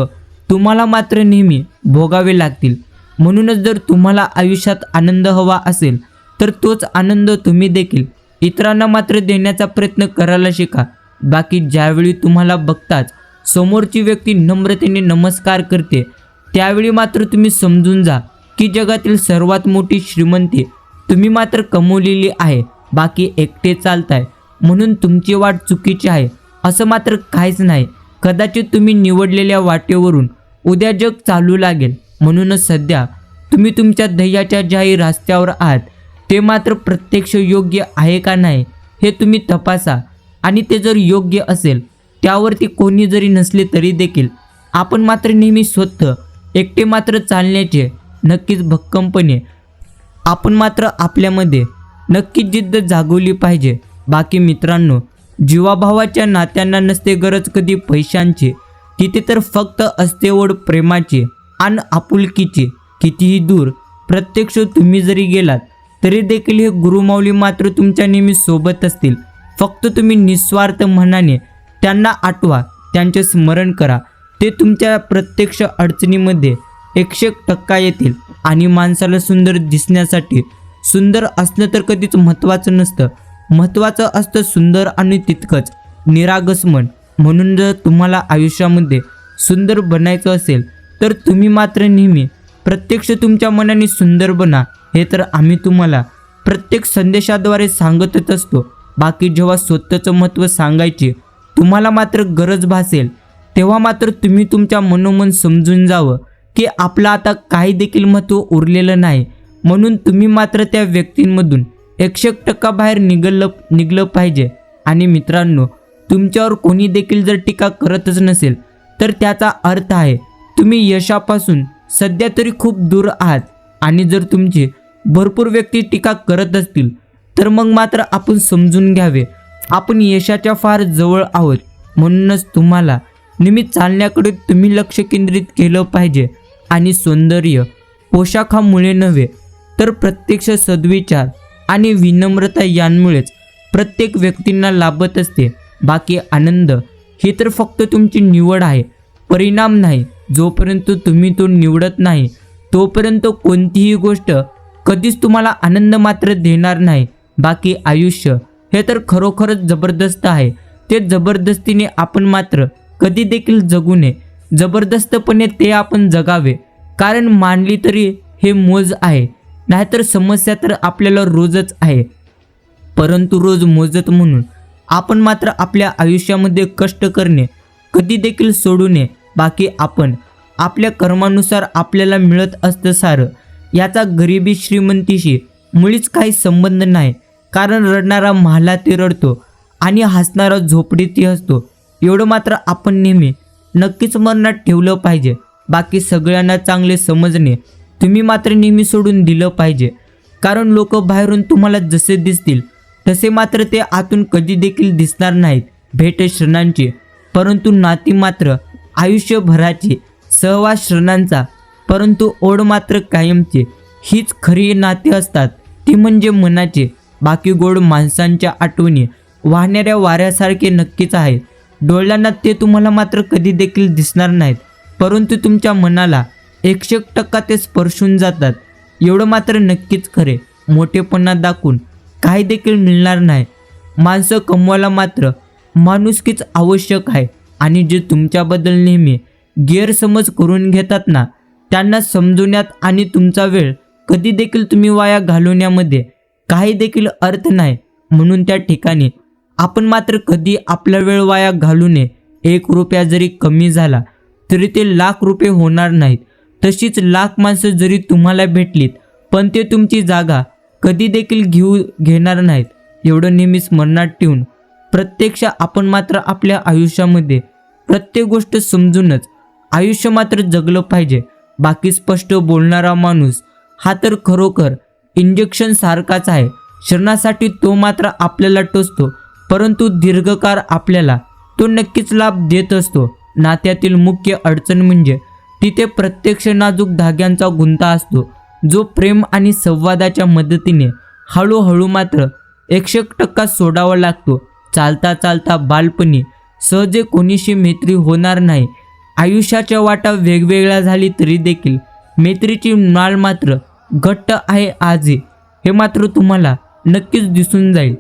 तुम्हाला मात्र नेहमी भोगावे लागतील. म्हणूनच जर तुम्हाला आयुष्यात आनंद हवा असेल तर तोच आनंद तुम्ही देखील इतरांना मात्र देण्याचा प्रयत्न करायला शिका. बाकी ज्यावेळी तुम्हाला बघताच समोरची व्यक्ती नम्रतेने नमस्कार करते त्यावेळी मात्र तुम्ही समजून जा की जगातील सर्वात मोठी श्रीमंती तुम्ही मात्र कमवलेली आहे. बाकी एकटे चालताय म्हणून तुमची वाट चुकीची आहे असं मात्र काहीच नाही. कदाचित तुम्ही निवडलेल्या वाटेवरून उद्या जग चालू लागेल. म्हणूनच सध्या तुम्ही तुमच्या ध्येयाच्या ज्याही रस्त्यावर आहात ते मात्र प्रत्यक्ष योग्य आहे का नाही हे तुम्ही तपासा. आणि ते जर योग्य असेल त्यावरती कोणी जरी नसले तरी देखील आपण मात्र नेहमी स्वतः एकटे मात्र चालण्याचे नक्कीच भक्कमपणे आपण मात्र आपल्यामध्ये नक्कीच जिद्द जागवली पाहिजे. बाकी मित्रांनो, जीवाभावाच्या नात्यांना नसते गरज कधी पैशांची, तिथे तर फक्त असते ओढ प्रेमाची आणि आपुलकीची. कितीही दूर प्रत्यक्ष तुम्ही जरी गेलात तरी देखील हे गुरुमाऊली मात्र तुमच्या नेहमी सोबत असतील. फक्त तुम्ही निस्वार्थ मनाने त्यांना आठवा, त्यांचे स्मरण करा. ते तुमच्या प्रत्यक्ष अडचणीमध्ये 100% येतील. आणि माणसाला सुंदर दिसण्यासाठी सुंदर असणं तर कधीच महत्त्वाचं नसतं. महत्त्वाचं असतं सुंदर आणि तितकंच निरागस मन. म्हणून जर तुम्हाला आयुष्यामध्ये सुंदर बनायचं असेल तर तुम्ही मात्र नेहमी प्रत्यक्ष तुमच्या मनाने सुंदर बना. हे तर आम्ही तुम्हाला प्रत्येक संदेशाद्वारे सांगतच असतो. बाकी जेव्हा स्वतःचं महत्त्व सांगायची तुम्हाला मात्र गरज भासेल तेव्हा मात्र तुम्ही तुमच्या मनोमन समजून जावं की आपलं आता काही देखील महत्त्व उरलेलं नाही. म्हणून तुम्ही मात्र त्या व्यक्तींमधून 100% बाहेर निघलं पाहिजे. आणि मित्रांनो, तुमच्यावर कोणी देखील जर टीका करतच नसेल तर त्याचा अर्थ आहे तुम्ही यशापासून सध्या तरी खूप दूर आहात. आणि जर तुमची भरपूर व्यक्ती टीका करत असतील तर मग मात्र आपण समजून घ्यावे आपण यशाच्या फार जवळ आहोत. म्हणूनच तुम्हाला नेहमी चालण्याकडे तुम्ही लक्ष केंद्रित केलं पाहिजे. आणि सौंदर्य पोशाखामुळे नव्हे तर प्रत्यक्ष सद्विचार आणि विनम्रता यांमुळेच प्रत्येक व्यक्तींना लाभत असते. बाकी आनंद ही तर फक्त तुमची निवड आहे, परिणाम नाही. जोपर्यंत तुम्ही तो निवडत नाही तोपर्यंत कोणतीही गोष्ट कधीच तुम्हाला आनंद मात्र देणार नाही. बाकी आयुष्य हे तर खरोखरच जबरदस्त आहे. ते जबरदस्तीने आपण मात्र कधी देखील जगू नये. जबरदस्तपणे ते आपण जगावे. कारण मानली तरी हे मोज आहे, नाहीतर समस्या तर आपल्याला रोजच आहे. परंतु रोज मोजत म्हणून आपण मात्र आपल्या आयुष्यामध्ये कष्ट करणे कधी देखील सोडू नये. बाकी आपण आपल्या कर्मानुसार आपल्याला मिळत असतं सारं. याचा गरिबी श्रीमंतीशी मुळीच काही संबंध नाही. कारण रडणारा महालाती रडतो आणि हसणारा झोपडीतही हसतो. एवढं मात्र आपण नेहमी नक्कीच मनात ठेवलं पाहिजे. बाकी सगळ्यांना चांगले समजणे तुम्ही मात्र नेहमी सोडून दिलं पाहिजे. कारण लोक बाहेरून तुम्हाला जसे दिसतील तसे मात्र ते आतून कधी देखील दिसणार नाहीत. भेट क्षणांची परंतु नाती मात्र आयुष्यभराची. सहवास क्षणांचा परंतु ओढ मात्र कायमची. हीच खरी नाती असतात, ती म्हणजे मनाची. बाकी गोड माणसांच्या आठवणी वाहणाऱ्या वाऱ्यासारखे नक्कीच आहेत. डोळ्यांना ते तुम्हाला मात्र कधी देखील दिसणार नाहीत, परंतु तुमच्या मनाला 100% ते स्पर्शून जातात. एवढं मात्र नक्कीच खरे. मोठेपणा दाखवून काही देखील मिळणार नाही. माणसं कमवायला मात्र माणुसकीच आवश्यक आहे. आणि जे तुमच्याबद्दल नेहमी गैरसमज करून घेतात ना, त्यांना समजवण्यात आणि तुमचा वेळ कधी देखील तुम्ही वाया घालवण्यामध्ये काही देखील अर्थ नाही. म्हणून त्या ठिकाणी आपण मात्र कधी आपला वेळ वाया घालू नये. 1 रुपया जरी कमी झाला तरी ते लाख रुपये होणार नाहीत. तशीच लाख माणसं जरी तुम्हाला भेटलीत पण ते तुमची जागा कधी देखील घेणार नाहीत. एवढं नेहमी स्मरणात ठेवून प्रत्यक्ष आपण मात्र आपल्या आयुष्यामध्ये प्रत्येक गोष्ट समजूनच आयुष्य मात्र जगलं पाहिजे. बाकी स्पष्ट बोलणारा माणूस हा तर खरोखर इंजेक्शन सारखाच आहे. क्षणासाठी तो मात्र आपल्याला टोचतो परंतु दीर्घकाळ आपल्याला तो नक्कीच लाभ देत असतो. नात्यातील मुख्य अडचण म्हणजे तिथे प्रत्यक्ष नाजूक धाग्यांचा गुंता असतो जो प्रेम आणि संवादाच्या मदतीने हळूहळू मात्र 100% सोडावा लागतो. चालता चालता बालपणी सहजे कोणीशी मैत्री होणार नाही. आयुष्याच्या वाटा वेगवेगळ्या झाली तरी देखील मैत्रीची नाळ मात्र घट्ट आहे आजही, हे मात्र तुम्हाला नक्कीच दिसून जाईल.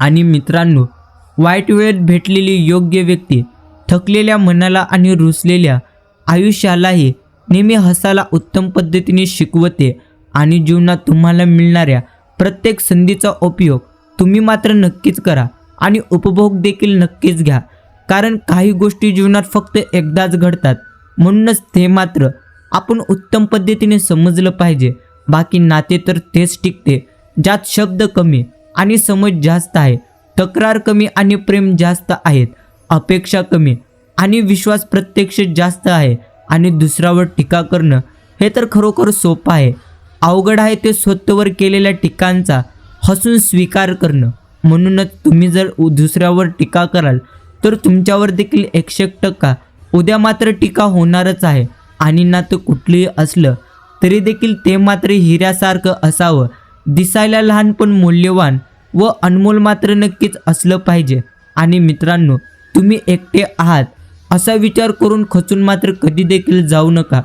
आणि मित्रांनो, वाईट वेळेत भेटलेली योग्य व्यक्ती थकलेल्या मनाला आणि रुसलेल्या आयुष्यालाही नेहमी हसायला उत्तम पद्धतीने शिकवते. आणि जीवनात तुम्हाला मिळणाऱ्या प्रत्येक संधीचा उपयोग तुम्ही मात्र नक्कीच करा आणि उपभोग देखील नक्कीच घ्या. कारण काही गोष्टी जीवनात फक्त एकदाच घडतात, म्हणूनच ते मात्र आपण उत्तम पद्धतीने समजलं पाहिजे. बाकी नाते तर तेच टिकते ज्यात शब्द कमी आणि समज जास्त आहे, तक्रार कमी आणि प्रेम जास्त आहेत, अपेक्षा कमी आणि विश्वास प्रत्यक्ष जास्त आहे. आणि दुसऱ्यावर टीका करणं हे तर खरोखर सोपं आहे. अवघड आहे ते स्वतःवर केलेल्या टीकांचा हसून स्वीकार करणं. म्हणूनच तुम्ही जर दुसऱ्यावर टीका कराल तर तुमच्यावर देखील 100% उद्या मात्र टीका होणारच आहे. आणि नातं कुठलंही असलं तरी देखील ते मात्र हिऱ्यासारखं असावं. दिसायला लहान पण मूल्यवान व अनमोल मात्र नक्कीच असलं पाहिजे. आणि मित्रांनो, तुम्ही एकटे आहात असा विचार करून खचून मात्र कधी देखील जाऊ नका.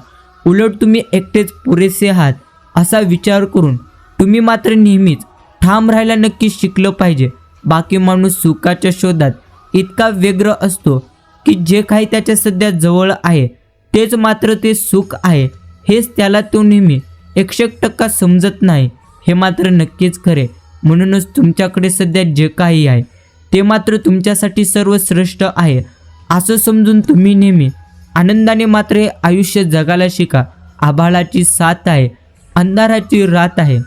उलट तुम्ही एकटेच पुरेसे आहात असा विचार करून तुम्ही मात्र नेहमीच ठाम राहायला नक्कीच शिकलं पाहिजे. बाकी माणूस सुखाच्या शोधात इतका व्यग्र असतो की जे काही त्याच्या सध्या जवळ आहे तेच मात्र ते सुख आहे, हेच त्याला तो नेहमी 100% समजत नाही. हे मात्र नक्कीच खरे. म्हणूनच तुमच्याकडे सध्या जे काही आहे ते मात्र तुमच्यासाठी सर्वश्रेष्ठ आहे असं समजून तुम्ही नेहमी आनंदाने मात्र हे आयुष्य जगायला शिका. आभाळाची साथ आहे, अंधाराची रात आहे,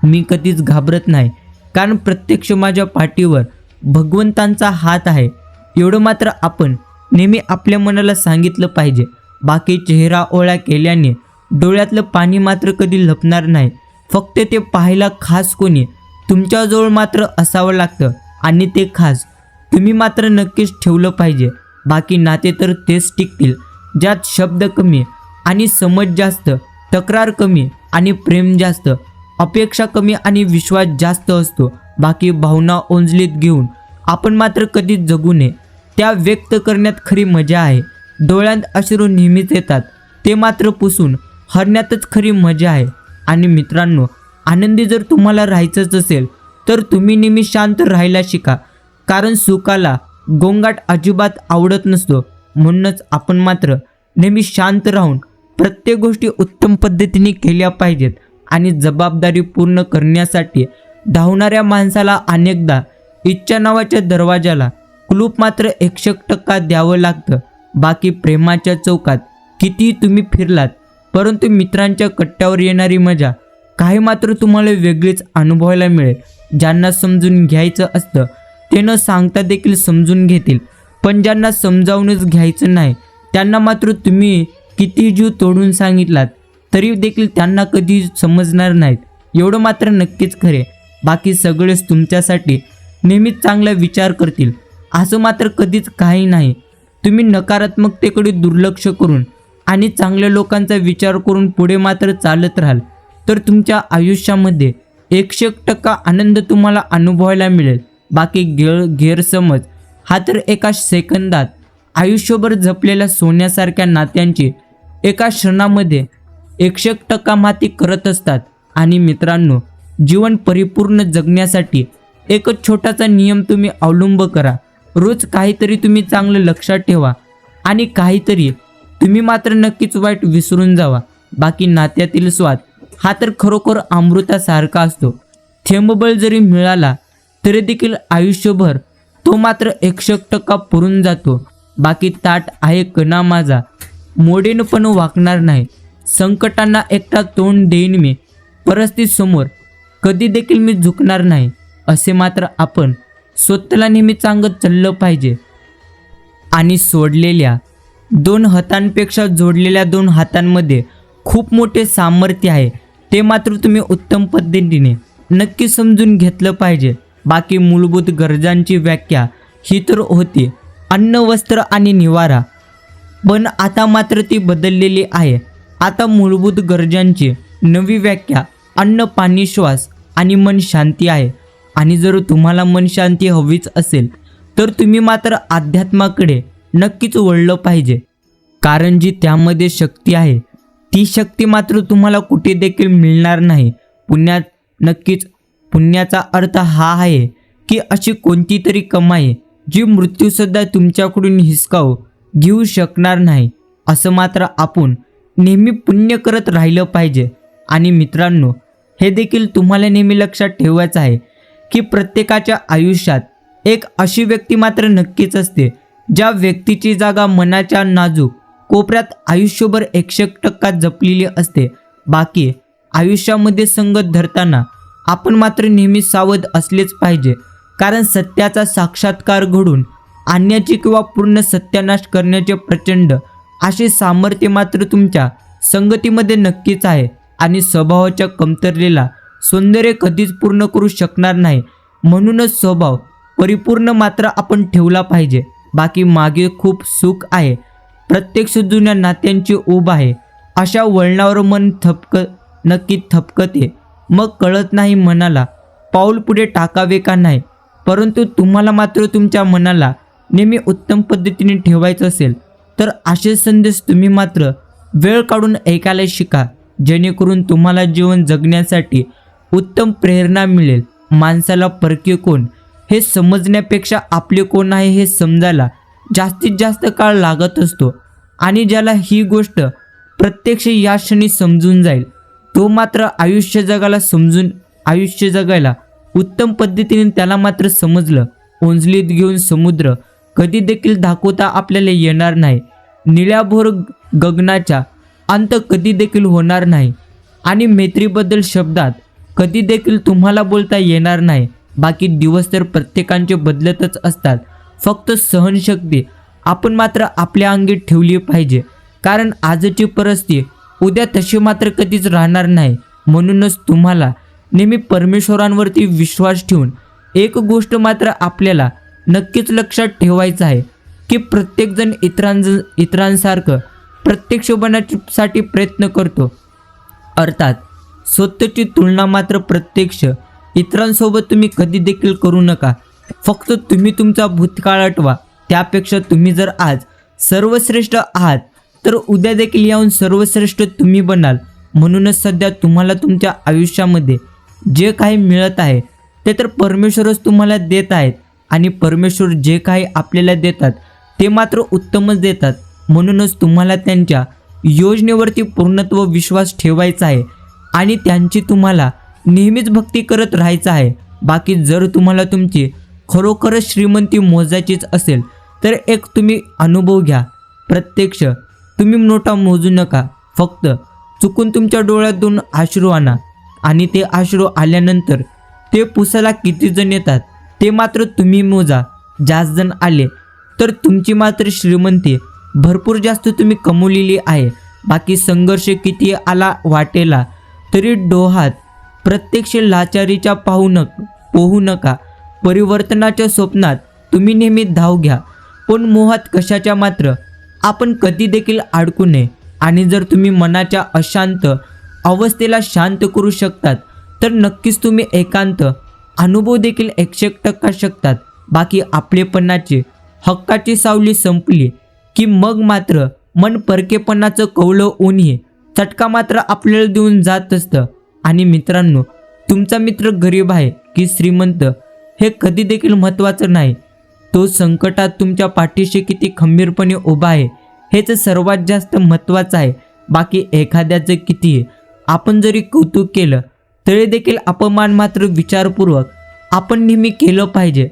मी कधीच घाबरत नाही कारण प्रत्यक्ष माझ्या पाठीवर भगवंतांचा हात आहे. एवढं मात्र आपण नेहमी आपल्या मनाला सांगितलं पाहिजे. बाकी चेहरा ओळा केल्याने डोळ्यातलं पाणी मात्र कधी लपणार नाही. फक्त ते पाहायला खास कोणी तुमच्याजवळ मात्र असावं लागतं आणि ते खास तुम्ही मात्र नक्कीच ठेवलं पाहिजे. बाकी नाते तर तेच टिकतील ज्यात शब्द कमी आणि समज जास्त, तक्रार कमी आणि प्रेम जास्त, अपेक्षा कमी आणि विश्वास जास्त असतो. बाकी भावना ओंजलीत घेऊन आपण मात्र कधीच जगू नये. त्या व्यक्त करण्यात खरी मजा आहे. डोळ्यात अश्रू नेहमीच येतात, ते मात्र पुसून हरण्यातच खरी मजा आहे. आणि मित्रांनो, आनंदी जर तुम्हाला राहायचंच असेल तर तुम्ही नेहमी शांत राहायला शिका. कारण सुखाला गोंगाट अजिबात आवडत नसतो. म्हणूनच आपण मात्र नेहमी शांत राहून प्रत्येक गोष्टी उत्तम पद्धतीने केल्या पाहिजेत. आणि जबाबदारी पूर्ण करण्यासाठी धावणाऱ्या माणसाला अनेकदा इच्छा नावाच्या दरवाजाला कुलूप मात्र 100% द्यावं लागतं. बाकी प्रेमाच्या चौकात कितीही तुम्ही फिरलात परंतु मित्रांच्या कट्ट्यावर येणारी मजा काही मात्र तुम्हाला वेगळीच अनुभवायला मिळेल. ज्यांना समजून घ्यायचं असतं ते न सांगता देखील समजून घेतील, पण ज्यांना समजावूनच घ्यायचं नाही त्यांना मात्र तुम्ही किती जीव तोडून सांगितलात तरी देखील त्यांना कधी समजणार नाहीत. एवढं मात्र नक्कीच खरे. बाकी सगळेच तुमच्यासाठी नेहमीच चांगला विचार करतील असं मात्र कधीच काही नाही. तुम्ही नकारात्मकतेकडे दुर्लक्ष करून आणि चांगल्या लोकांचा विचार करून पुढे मात्र चालत राहाल तर तुमच्या आयुष्यामध्ये 100% आनंद तुम्हाला अनुभवायला मिळेल. बाकी गैरसमज हा तर एका सेकंदात आयुष्यभर जपलेल्या सोन्यासारख्या नात्यांची एका क्षणामध्ये 100% माती करत असतात. आणि मित्रांनो, जीवन परिपूर्ण जगण्यासाठी एकच छोटासा नियम तुम्ही अवलंब करा. रोज काहीतरी तुम्ही चांगलं लक्षात ठेवा आणि काहीतरी तुम्ही मात्र नक्कीच वाईट विसरून जावा. बाकी नात्यातील स्वाद हा तर खरोखर अमृतासारखा असतो. थेंबभर जरी मिळाला तरी देखील आयुष्यभर तो मात्र 100% पुरून जातो. बाकी ताट आहे कणा माझा, मोडेन पण वाकणार नाही. संकटांना एकटा तोंड देईन मी, परिस्थितीसमोर कधी देखील मी झुकणार नाही. असे मात्र आपण स्वतःला नेहमी सांगत चाललं पाहिजे. आणि सोडलेल्या 2 हातांपेक्षा जोडलेल्या 2 हातांमध्ये खूप मोठे सामर्थ्य आहे, ते मात्र तुम्ही उत्तम पद्धतीने नक्की समजून घेतलं पाहिजे. बाकी मूलभूत गरजांची व्याख्या ही तर होती अन्न, वस्त्र आणि निवारा, पण आता मात्र ती बदललेली आहे. आता मूलभूत गरजांची नवी व्याख्या अन्न, पाणी, श्वास आणि मन शांती आहे. आणि जर तुम्हाला मन शांती हवीच असेल तर तुम्ही मात्र अध्यात्माकडे नक्कीच वळलं पाहिजे, कारण जी त्यामध्ये शक्ती आहे ती शक्ती मात्र तुम्हाला कुठे देखील मिळणार नाही. पुण्याचा अर्थ हा आहे की अशी कोणती तरी कमाई जी मृत्यूसुद्धा तुमच्याकडून हिसकावू घेऊ शकणार नाही. असं मात्र आपण नेहमी पुण्य करत राहिलं पाहिजे. आणि मित्रांनो, हे देखील तुम्हाला नेहमी लक्षात ठेवायचं आहे की प्रत्येकाच्या आयुष्यात एक अशी व्यक्ती मात्र नक्कीच असते, ज्या व्यक्तीची जागा मनाच्या नाजूक कोपऱ्यात आयुष्यभर 100% जपलेली असते. बाकी आयुष्यामध्ये संगत धरताना आपण मात्र नेहमी सावध असलेच पाहिजे, कारण सत्याचा साक्षात्कार घडून आणण्याची किंवा पूर्ण सत्यानाश करण्याचे प्रचंड असे सामर्थ्य मात्र तुमच्या संगतीमध्ये नक्कीच आहे. आणि स्वभावाच्या कमतरलेला सौंदर्य कधीच पूर्ण करू शकणार नाही. म्हणूनच स्वभाव परिपूर्ण मात्र आपण ठेवला पाहिजे. बाकी मागे खूप सुख आहे, प्रत्यक्ष जुन्या नात्यांची ऊब आहे. अशा वळणावर मन नक्की थपकते. मग कळत नाही मनाला पाऊल पुढे टाकावे का नाही. परंतु तुम्हाला मात्र तुमच्या मनाला नेहमी उत्तम पद्धतीने ठेवायचं असेल तर असे संदेश तुम्ही मात्र वेळ काढून ऐकायला शिका, जेणेकरून तुम्हाला जीवन जगण्यासाठी उत्तम प्रेरणा मिळेल. माणसाला परके कोण हे समजण्यापेक्षा आपले कोण आहे हे समजायला जास्तीत जास्त काळ लागत असतो. आणि ज्याला ही गोष्ट प्रत्यक्ष या क्षणी समजून जाईल तो मात्र आयुष्य जगायला उत्तम पद्धतीने त्याला मात्र समजलं. ओंजलीत घेऊन समुद्र कधी देखील दाखवता आपल्याला येणार नाही. निळ्याभोर गगनाच्या अंत कधी देखील होणार नाही. आणि मैत्रीबद्दल शब्दात कधी देखील तुम्हाला बोलता येणार नाही. बाकी दिवस तर प्रत्येकांचे बदलतच असतात, फक्त सहनशक्ती आपण मात्र आपल्या अंगी ठेवली पाहिजे, कारण आजची परिस्थिती उद्या तशी मात्र कधीच राहणार नाही. म्हणूनच तुम्हाला नेहमी परमेश्वरांवरती विश्वास ठेवून एक गोष्ट मात्र आपल्याला नक्कीच लक्षात ठेवायचं आहे की प्रत्येकजण इतरांसारखं प्रत्यक्ष बनण्यासाठी प्रयत्न करतो. अर्थात स्वतःची तुलना मात्र प्रत्यक्ष इतरांसोबत तुम्ही कधी देखील करू नका. फक्त तुम्ही तुमचा भूतकाळ आठवा. त्यापेक्षा तुम्ही जर आज सर्वश्रेष्ठ आहात तर उद्या देखील याहून सर्वश्रेष्ठ तुम्ही बनाल. म्हणूनच सध्या तुम्हाला तुमच्या आयुष्यामध्ये जे काही मिळत आहे ते तर परमेश्वरच तुम्हाला देत आहेत. आणि परमेश्वर जे काही आपल्याला देतात ते मात्र उत्तमच देतात. म्हणूनच तुम्हाला त्यांच्या योजनेवरती पूर्णत्व विश्वास ठेवायचा आहे आणि त्यांची तुम्हाला नेहमीच भक्ती करत राहायचं आहे. बाकी जर तुम्हाला तुमची खरोखरच श्रीमंती मोजायचीच असेल तर एक तुम्ही अनुभव घ्या. प्रत्यक्ष तुम्ही नोटा मोजू नका, फक्त चुकून तुमच्या डोळ्यातून अश्रू आणा आणि ते अश्रू आल्यानंतर ते पुसायला किती जण येतात ते मात्र तुम्ही मोजा. जास्त जण आले तर तुमची मात्र श्रीमंती भरपूर जास्त तुम्ही कमवलेली आहे. बाकी संघर्ष किती आला वाटेला तरी डोहात प्रत्यक्ष लाचारीच्या पोहू नका. परिवर्तनाच्या स्वप्नात तुम्ही नेहमी धाव घ्या, पण मोहात कशाच्या मात्र आपण कधी देखील अडकू नये. आणि जर तुम्ही मनाच्या अशांत अवस्थेला शांत करू शकतात तर नक्कीच तुम्ही एकांत अनुभव देखील 100% शकतात. बाकी आपलेपणाची हक्काची सावली संपली की मग मात्र मन परकेपणाचं कवलं ऊनही चटका मात्र आपल्याला देऊन जात असतं. आणि मित्रांनो, तुमचा मित्र गरीब आहे की श्रीमंत हे कधी देखील महत्त्वाचं नाही, तो संकटात तुमच्या पाठीशी किती खंबीरपणे उभा आहे हेच सर्वात जास्त महत्त्वाचं आहे. बाकी एखाद्याचं किती आपण जरी कौतुक केलं तरी देखील अपमान मात्र विचारपूर्वक आपण नेहमी केलं पाहिजे.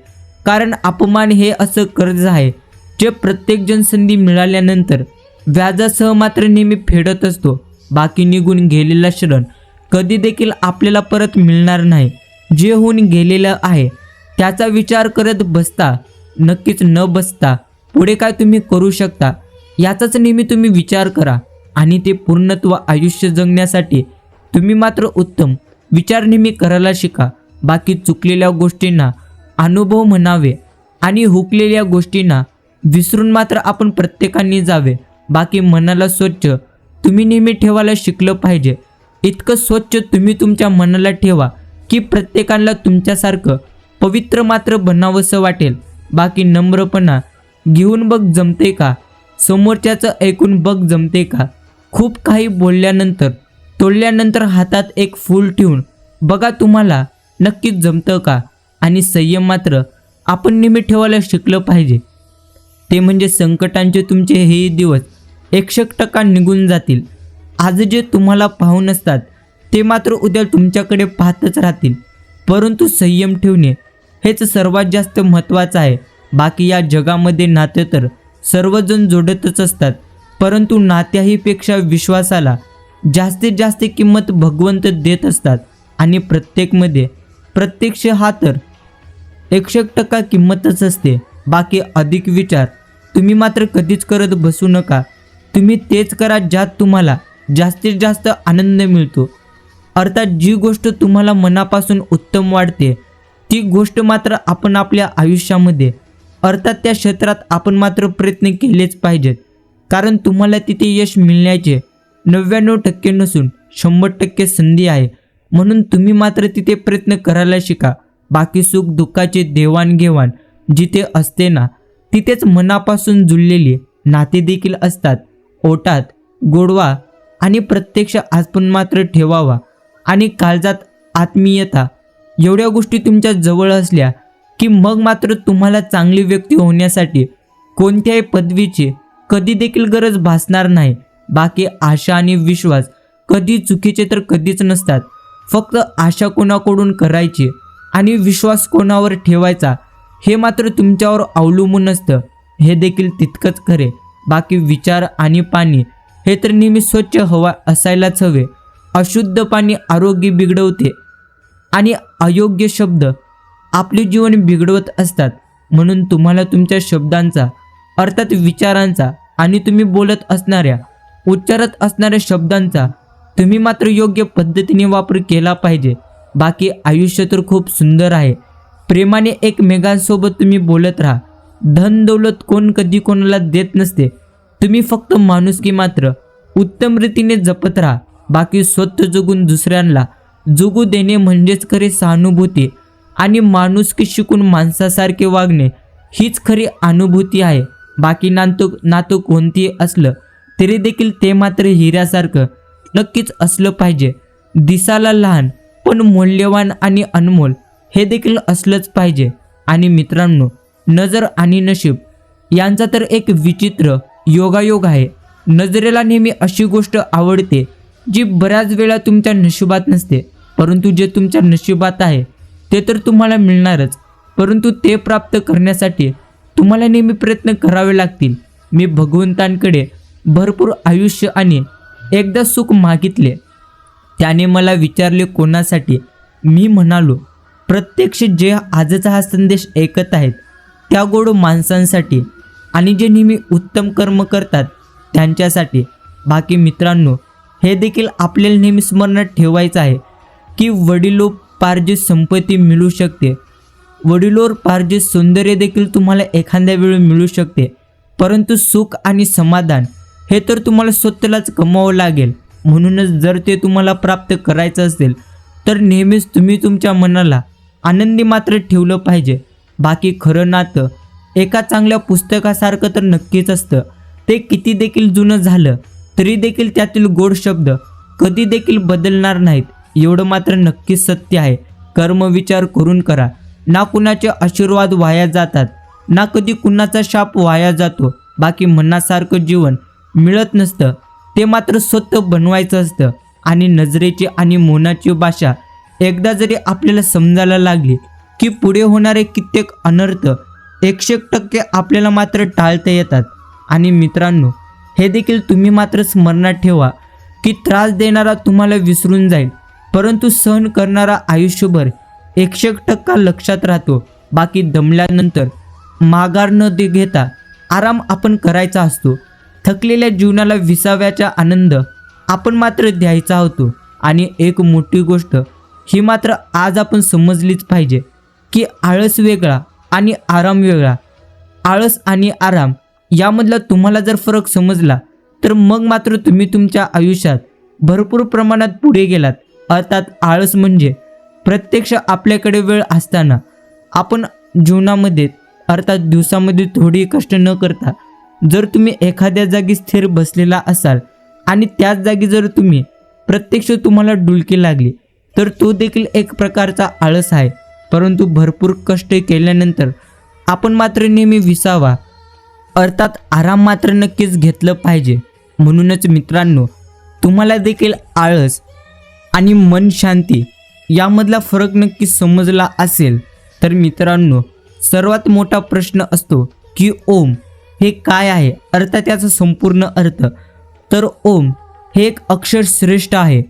कारण अपमान हे असं कर्ज आहे जे प्रत्येकजण संधी मिळाल्यानंतर व्याजासह मात्र नेहमी फेडत असतो. बाकी निघून गेलेला क्षण कधी देखील आपल्याला परत मिळणार नाही. जे होऊन गेलेलं आहे त्याचा विचार करत बसता नक्कीच न बसता पुढे काय तुम्ही करू शकता याचाच नेहमी तुम्ही विचार करा आणि ते पूर्णत्व आयुष्य जगण्यासाठी तुम्ही मात्र उत्तम विचार नेहमी करायला शिका. बाकी चुकलेल्या गोष्टींना अनुभव म्हणावे आणि हुकलेल्या गोष्टींना विसरून मात्र आपण प्रत्येकाने जावे. बाकी मनाला स्वच्छ तुम्ही नेहमी ठेवायला शिकलं पाहिजे. इतकं स्वच्छ तुम्ही तुमच्या मनाला ठेवा की प्रत्येकाला तुमच्यासारखं पवित्र मात्र बनावंसं वाटेल. बाकी नम्रपणा घेऊन बघ जमते का, समोरच्याचं ऐकून बघ जमते का. खूप काही बोलल्यानंतर तोडल्यानंतर हातात एक फूल ठेवून बघा तुम्हाला नक्कीच जमतं का. आणि संयम मात्र आपण नेहमी ठेवायला शिकलं पाहिजे. ते म्हणजे संकटांचे तुमचे हे दिवस 100% निघून जातील. आज जे तुम्हाला पाहून असतात ते मात्र उद्या तुमच्याकडे पाहतच राहतील. परंतु संयम ठेवणे हेच सर्वात जास्त महत्त्वाचं आहे. बाकी या जगामध्ये नाते तर सर्वजण जोडतच असतात, परंतु नात्याहीपेक्षा विश्वासाला जास्तीत जास्त किंमत भगवंत देत असतात. आणि प्रत्येकमध्ये प्रत्यक्ष हा तर 100% किंमतच असते. बाकी अधिक विचार तुम्ही मात्र कधीच करत बसू नका. तुम्ही तेच करा ज्यात तुम्हाला जास्तीत जास्त आनंद मिळतो. अर्थात जी गोष्ट तुम्हाला मनापासून उत्तम वाटते ती गोष्ट मात्र आपण आपल्या आयुष्यामध्ये अर्थात त्या क्षेत्रात आपण मात्र प्रयत्न केलेच पाहिजेत. कारण तुम्हाला तिथे यश मिळण्याचे 99% नसून 100% संधी आहे. म्हणून तुम्ही मात्र तिथे प्रयत्न करायला शिका. बाकी सुख दुःखाचे देवाणघेवाण जिथे असते ना तिथेच मनापासून जुळलेली नाते देखील असतात. ओटात गोडवा आणि प्रत्यक्ष आजपण मात्र ठेवावा आणि काळजात आत्मीयता एवढ्या गोष्टी तुमच्या जवळ असल्या की मग मात्र तुम्हाला चांगली व्यक्ती होण्यासाठी कोणत्याही पदवीची कधी देखील गरज भासणार नाही. बाकी आशा आणि विश्वास कधी चुकीचे तर कधीच नसतात. फक्त आशा कोणाकडून करायची आणि विश्वास कोणावर ठेवायचा हे मात्र तुमच्यावर अवलंबून असतं. हे देखील तितकंच खरे. बाकी विचार आणि पाणी हे तर नेहमी स्वच्छ हवा असायलाच हवे. अशुद्ध पाणी आरोग्य बिघडवते आणि अयोग्य शब्द आपले जीवन बिघडवत असतात. म्हणून तुम्हाला तुमच्या शब्दांचा अर्थात विचारांचा आणि तुम्ही बोलत असणाऱ्या उच्चारत असणाऱ्या शब्दांचा तुम्ही मात्र योग्य पद्धतीने वापर केला पाहिजे. बाकी आयुष्य तर खूप सुंदर आहे. प्रेमाने एकमेकांसोबत तुम्ही बोलत राहा. धन दौलत कोण कधी कोणाला देत नसते. तुम्ही फक्त माणुसकी मात्र उत्तम रीतीने जपत राहा. बाकी स्वतः जगून दुसऱ्यांना जगू देणे म्हणजेच खरी सहानुभूती आणि माणुसकी शिकून माणसासारखे वागणे हीच खरी अनुभूती आहे. बाकी नातं कोणतीही असलं तरी देखील ते मात्र हिऱ्यासारखं नक्कीच असलं पाहिजे. दिसायला लहान पण मौल्यवान आणि अनमोल हे देखील असलंच पाहिजे. आणि मित्रांनो, नजर आणि नशीब यांचा तर एक विचित्र योगायोग आहे. नजरेला नेहमी अशी गोष्ट आवडते जी बऱ्याच वेळा तुमच्या नशिबात नसते, परंतु जे तुमच्या नशिबात आहे ते तर तुम्हाला मिळणारच. परंतु ते प्राप्त करण्यासाठी तुम्हाला नेहमी प्रयत्न करावे लागतील. मी भगवंतांकडे भरपूर आयुष्य आणि एकदा सुख मागितले. त्याने मला विचारले कोणासाठी. मी म्हणालो प्रत्यक्ष जे आजचा हा संदेश ऐकत आहेत त्या गोड माणसांसाठी आणि जे नेहमी उत्तम कर्म करतात त्यांच्यासाठी. बाकी मित्रांनो, हे देखील आपल्याला नेहमी स्मरणात ठेवायचं आहे की वडिलोपार्जित संपत्ती मिळू शकते, वडिलोपार्जित सौंदर्य देखील तुम्हाला एखाद्या वेळी मिळू शकते, परंतु सुख आणि समाधान हे तर तुम्हाला स्वतःलाच कमवावं लागेल. म्हणूनच जर ते तुम्हाला प्राप्त करायचं असेल तर नेहमीच तुम्ही तुमच्या मनाला आनंदी मात्र ठेवलं पाहिजे. बाकी खरं नातं एका चांगल्या पुस्तकासारखं तर नक्कीच असतं. ते किती देखील जुनं झालं तरी देखील त्यातील गोड शब्द कधी देखील बदलणार नाहीत एवढं मात्र नक्कीच सत्य आहे. कर्मविचार करून करा. ना कुणाचे आशीर्वाद वाया जातात, ना कधी कुणाचा शाप वाया जातो. बाकी मनासारखं जीवन मिळत नसतं, ते मात्र स्वतः बनवायचं असतं. आणि नजरेची आणि मौनाची भाषा एकदा जरी आपल्याला समजायला लागली की पुढे होणारे कित्येक अनर्थ 100% आपल्याला मात्र टाळता येतात. आणि मित्रांनो, हे देखील तुम्ही मात्र स्मरणात ठेवा की त्रास देणारा तुम्हाला विसरून जाईल, परंतु सहन करणारा आयुष्यभर 100% लक्षात राहतो. बाकी दमल्यानंतर माघार न घेता आराम आपण करायचा असतो. थकलेल्या जीवनाला विसाव्याचा आनंद आपण मात्र द्यायचा होतो. आणि एक मोठी गोष्ट ही मात्र आज आपण समजलीच पाहिजे की आळस वेगळा आणि आराम वेगळा. आळस आणि आराम यामधला तुम्हाला जर फरक समजला तर मग मात्र तुम्ही तुमच्या आयुष्यात भरपूर प्रमाणात पुढे गेलात. अर्थात आळस म्हणजे प्रत्यक्ष आपल्याकडे वेळ असताना आपण जीवनामध्ये अर्थात दिवसामध्ये थोडी कष्ट न करता जर तुम्ही एखाद्या जागी स्थिर बसलेला असाल आणि त्याच जागी जर तुम्ही प्रत्यक्ष तुम्हाला डुलकी लागली तर तो देखील एक प्रकारचा आळस आहे. परंतु भरपूर कष्ट केल्यानंतर आपण मात्र नेहमी विसावा अर्थात आराम मात्र नक्कीच घेतलं पाहिजे. म्हणूनच मित्रांनो, तुम्हाला देखील आळस आणि मन शांती यामधला फरक नक्की समजला असेल तर मित्रांनो, सर्वात मोठा प्रश्न असतो की ओम हे काय आहे, अर्थात त्याचा संपूर्ण अर्थ. तर ओम हे एक अक्षर श्रेष्ठ आहे.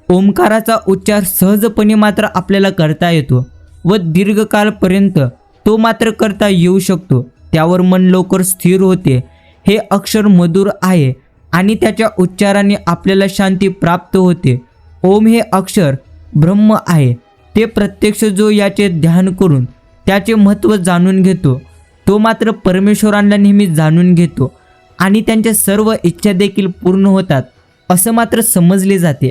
ओंकाराचा उच्चार सहजपणे मात्र आपल्याला करता येतो व दीर्घकाळपर्यंत तो मात्र करता येऊ शकतो. त्यावर मन लवकर स्थिर होते. हे अक्षर मधुर आहे आणि त्याच्या उच्चाराने आपल्याला शांती प्राप्त होते. ओम हे अक्षर ब्रह्म आहे. ते प्रत्यक्ष जो याचे ध्यान करून त्याचे महत्त्व जाणून घेतो तो मात्र परमेश्वरांना नेहमी जाणून घेतो आणि त्यांच्या सर्व इच्छा देखील पूर्ण होतात असं मात्र समजले जाते.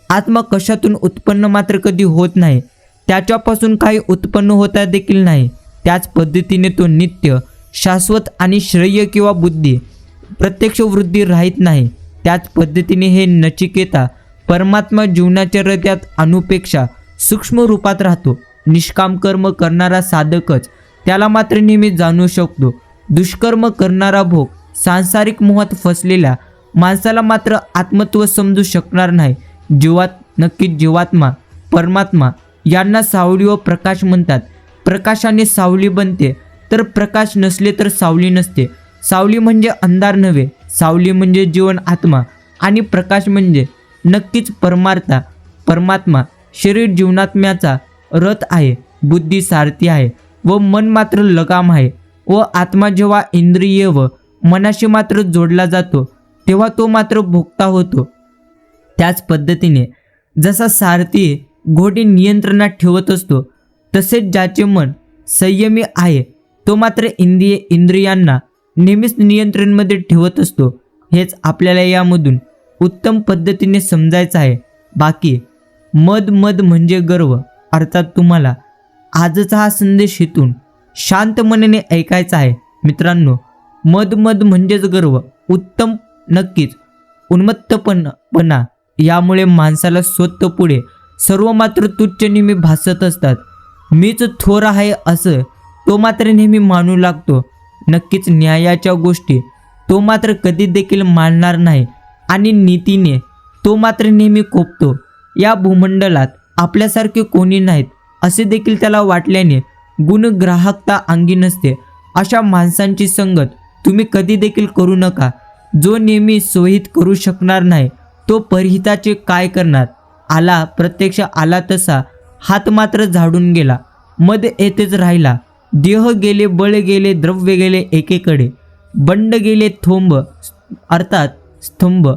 आत्मा कशातून उत्पन्न मात्र कधी होत नाही, त्याच्यापासून काही उत्पन्न होता देखील नाही. त्याच पद्धतीने तो नित्य, शाश्वत आणि श्रेय किंवा बुद्धी प्रत्यक्ष वृद्धी राहत नाही. त्याच पद्धतीने हे नचिकेता परमात्मा जीवनाच्या हृदयात अणुपेक्षा सूक्ष्म रूपात राहतो. निष्काम कर्म करणारा साधकच त्याला मात्र नेहमी जाणू शकतो. दुष्कर्म करणारा भोग सांसारिक मोहात फसलेल्या माणसाला मात्र आत्मत्व समजू शकणार नाही. नक्कीच जीवात्मा परमात्मा यांना सावली व प्रकाश म्हणतात. प्रकाशाने सावली बनते तर प्रकाश नसले तर सावली नसते. सावली म्हणजे अंधार नव्हे, सावली म्हणजे जीवन आत्मा आणि प्रकाश म्हणजे नक्कीच परमात्मा. शरीर जीवनात्म्याचा रथ आहे, बुद्धी सारथी आहे व मन मात्र लगाम आहे. व आत्मा जेव्हा इंद्रिय व मनाशी मात्र जोडला जातो तेव्हा तो मात्र भोगता होतो. त्याच पद्धतीने जसा सारथी घोडे नियंत्रणात ठेवत असतो तसेच ज्याचे मन संयमी आहे तो मात्र इंद्रियांना नेहमीच नियंत्रणमध्ये ठेवत असतो. हेच आपल्याला यामधून उत्तम पद्धतीने समजायचं आहे. बाकी मद म्हणजे गर्व. अर्थात तुम्हाला आजचा हा संदेश हेतून शांत मनाने ऐकायचा आहे. मित्रांनो, मद म्हणजेच गर्व. उत्तम नक्कीच उन्मत्तपणा यामुळे माणसाला स्वतः पुढे सर्व मात्र तुच्छ नेहमी भासत असतात. मीच थोर आहे असं तो मात्र नेहमी मानू लागतो. नक्कीच न्यायाच्या गोष्टी तो मात्र कधी देखील मानणार नाही आणि नीतीने तो मात्र नेहमी कोपतो. या भूमंडलात आपल्यासारखे कोणी नाहीत असे देखील त्याला वाटल्याने गुणग्राहकता अंगी नसते. अशा माणसांची संगत तुम्ही कधी देखील करू नका. जो नेहमी सोहित करू शकणार नाही तो परहिताचे काय करणार. प्रत्यक्ष आला तसा हात मात्र झाडून गेला. मद येथेच राहिला. देह गेले, बळ गेले, द्रव्य गेले एकेकडे. बंड गेले अर्थात स्तंभ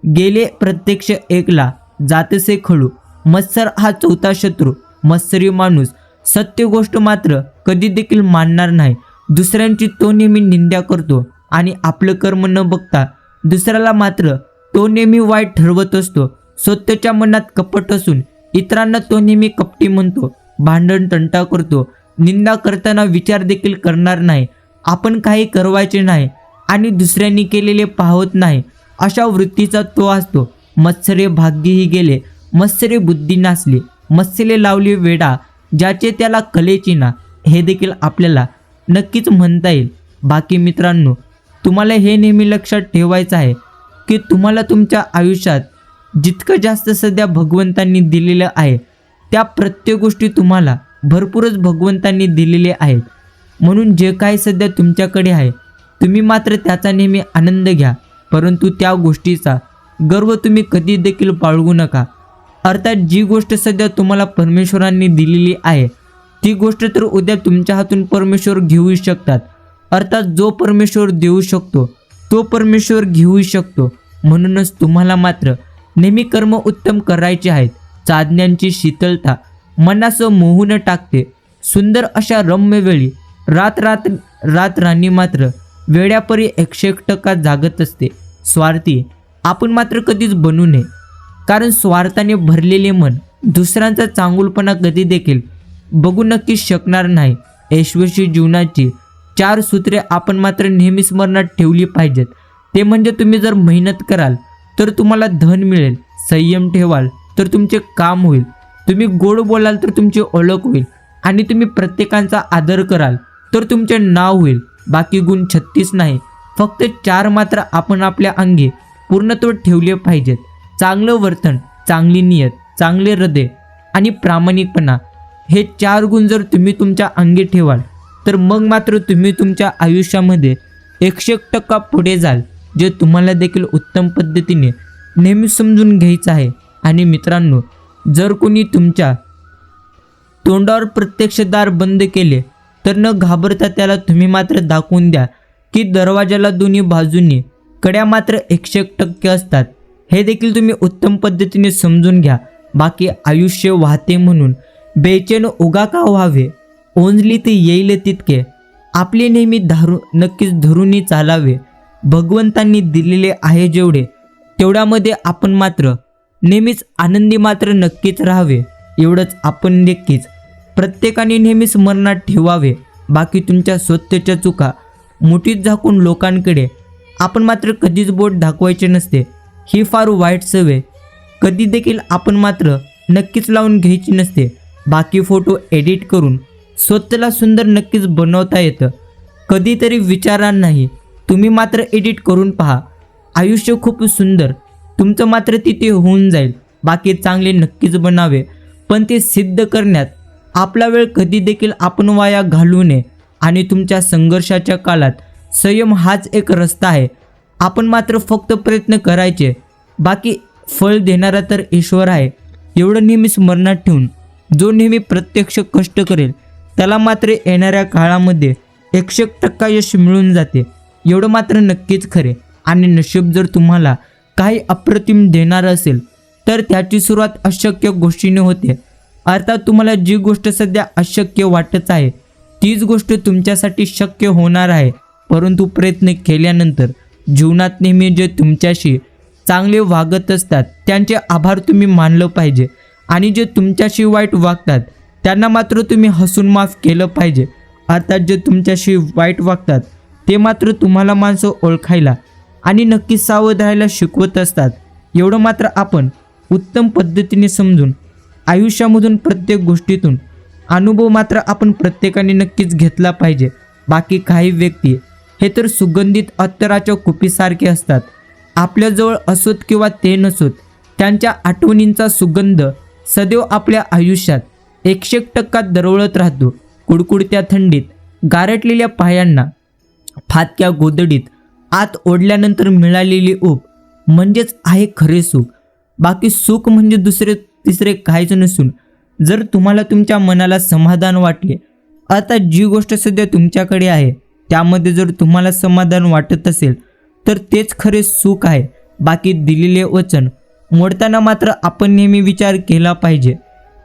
गेले प्रत्यक्ष एकला. जातसे खळू. मत्सर हा चौथा शत्रू. मत्सरी माणूस सत्य गोष्ट मात्र कधी देखील मानणार नाही. दुसऱ्यांची तो नेहमी निंदा करतो आणि आपलं कर्म न बघता दुसऱ्याला मात्र तो नेहमी वाईट ठरवत असतो. स्वतःच्या मनात कपट असून इतरांना तो नेहमी कपटी म्हणतो. भांडण तंटा करतो. निंदा करताना विचार देखील करणार नाही. आपण काही करवायचे नाही आणि दुसऱ्यांनी केलेले पाहत नाही अशा वृत्तीचा तो असतो. मत्सरे भाग्यही गेले, मत्सरे बुद्धी नासली. मत्सरे लावली वेडा, ज्याचे त्याला कलेची ना. हे देखील आपल्याला नक्कीच म्हणता येईल. बाकी मित्रांनो, तुम्हाला हे नेहमी लक्षात ठेवायचं आहे की तुम्हाला तुमच्या आयुष्यात जितकं जास्त सध्या भगवंतांनी दिलेलं आहे त्या प्रत्येक गोष्टी तुम्हाला भरपूरच भगवंतांनी दिलेले आहेत. म्हणून जे काही सध्या तुमच्याकडे आहे तुम्ही मात्र त्याचा नेहमी आनंद घ्या, परंतु त्या गोष्टीचा गर्व तुम्ही कधी देखील बाळगू नका. अर्थात जी गोष्ट सध्या तुम्हाला परमेश्वरांनी दिलेली आहे ती गोष्ट तर उद्या तुमच्या हातून परमेश्वर घेऊ शकतात. अर्थात जो परमेश्वर देऊ शकतो तो परमेश्वर घेऊ शकतो. म्हणूनच तुम्हाला मात्र नेहमी कर्म उत्तम करायचे आहेत. चादण्यांची शीतलता मनासं मोहून टाकते. सुंदर अशा रम्य वेळी रात राणी मात्र वेड्यापरी 101% जागत असते. स्वार्थी आपण मात्र कधीच बनू नये, कारण स्वार्थाने भरलेले मन दुसऱ्यांचा चांगुलपणा कधी देखील बघू नक्कीच शकणार नाही. यशस्वी जीवनाची 4 सूत्रे आपण मात्र नेहमी स्मरणात ठेवली पाहिजेत. ते म्हणजे तुम्ही जर मेहनत कराल तर तुम्हाला धन मिळेल, संयम ठेवाल तर तुमचे काम होईल, तुम्ही गोड बोलाल तर तुमची ओळख होईल आणि तुम्ही प्रत्येकाचा आदर कराल तर तुमचे नाव होईल. बाकी गुण 36 नाही, फक्त 4 मात्र आपण आपल्या अंगी पूर्णत्व ठेवले पाहिजेत. चांगलं वर्तन, चांगली नियत, चांगले हृदय आणि प्रामाणिकपणा हे 4 गुण जर तुम्ही तुमच्या अंगी ठेवाल तर मग मात्र तुम्ही तुमच्या आयुष्यामध्ये 101% पुढे जाल, जे तुम्हाला देखील उत्तम पद्धतीने नेहमी समजून घ्यायचं आहे. आणि मित्रांनो, जर कोणी तुमच्या तोंडावर प्रत्यक्ष दार बंद केले तर न घाबरता त्याला तुम्ही मात्र दाखवून द्या की दरवाजाला दोन्ही बाजूंनी कड्या मात्र 101% असतात. हे देखील तुम्ही उत्तम पद्धतीने समजून घ्या. बाकी आयुष्य वाहते म्हणून बेचैन उगा का व्हावे, ओंजली ते येईल तितके आपले नेहमी नक्कीच धरूनी चालावे. भगवंतांनी दिलेले आहे जेवढे तेवढ्यामध्ये आपण मात्र नेहमीच आनंदी मात्र नक्कीच राहावे. एवढंच आपण नक्कीच प्रत्येकाने नेहमी स्मरणात ठेवावे. बाकी तुमच्या स्वतःच्या चुका मुठीत झाकून लोकांकडे आपण मात्र कधीच बोट दाखवायचे नसते. ही फार वाईट सवय कधी देखील आपण मात्र नक्कीच लावून घ्यायची नसते. बाकी फोटो एडिट करून स्वतःला सुंदर नक्कीच बनवता येतं. कधीतरी विचारा नाही, तुम्ही मात्र एडिट करून पहा. आयुष्य खूप सुंदर तुमचं मात्र तिथे होऊन जाईल. बाकी चांगले नक्कीच बनावे, पण ते सिद्ध करण्यात आपला वेळ कधी देखील आपण वाया घालवू नये. आणि तुमच्या संघर्षाच्या काळात संयम हाच एक रस्ता आहे. आपण मात्र फक्त प्रयत्न करायचे, बाकी फळ देणारा तर ईश्वर आहे. एवढं नेहमी स्मरणात ठेवून जो नेहमी प्रत्यक्ष कष्ट करेल त्याला मात्र येणाऱ्या काळामध्ये 101% यश मिळून जाते. एवढं मात्र नक्कीच खरे. आणि नशीब जर तुम्हाला काही अप्रतिम देणार असेल तर त्याची सुरुवात अशक्य गोष्टीने होते. अर्थात तुम्हाला जी गोष्ट सध्या अशक्य वाटत आहे तीच गोष्ट तुमच्यासाठी शक्य होणार आहे. परंतु प्रयत्न केल्यानंतर जीवनात नेहमी जे तुमच्याशी चांगले वागत असतात त्यांचे आभार तुम्ही मानलं पाहिजे. आणि जे तुमच्याशी वाईट वागतात त्यांना मात्र तुम्ही हसून माफ केलं पाहिजे. अर्थात जे तुमच्याशी वाईट वागतात ते मात्र तुम्हाला माणसं ओळखायला आणि नक्की सावध राहायला शिकवत असतात. एवढं मात्र आपण उत्तम पद्धतीने समजून आयुष्यामधून प्रत्येक गोष्टीतून अनुभव मात्र आपण प्रत्येकाने नक्कीच घेतला पाहिजे. बाकी काही व्यक्ती हे तर सुगंधित अत्तराच्या कुपीसारखे असतात. आपल्याजवळ असोत किंवा ते नसोत त्यांच्या आठवणींचा सुगंध सदैव आपल्या आयुष्यात 101% दरवळत राहतो. कुडकुडत्या थंडीत गारटलेल्या पायांना फाटक्या गोदडीत आत ओढल्यानंतर मिळालेली ऊब म्हणजेच आहे खरे सुख. बाकी सुख म्हणजे दुसरे तिसरे काहीच नसून जर तुम्हाला तुमच्या मनाला समाधान वाटले, आता जी गोष्ट सध्या तुमच्याकडे आहे त्यामध्ये जर तुम्हाला समाधान वाटत असेल तर तेच खरे सुख आहे. बाकी दिलेले वचन मोडताना मात्र आपण नेहमी विचार केला पाहिजे,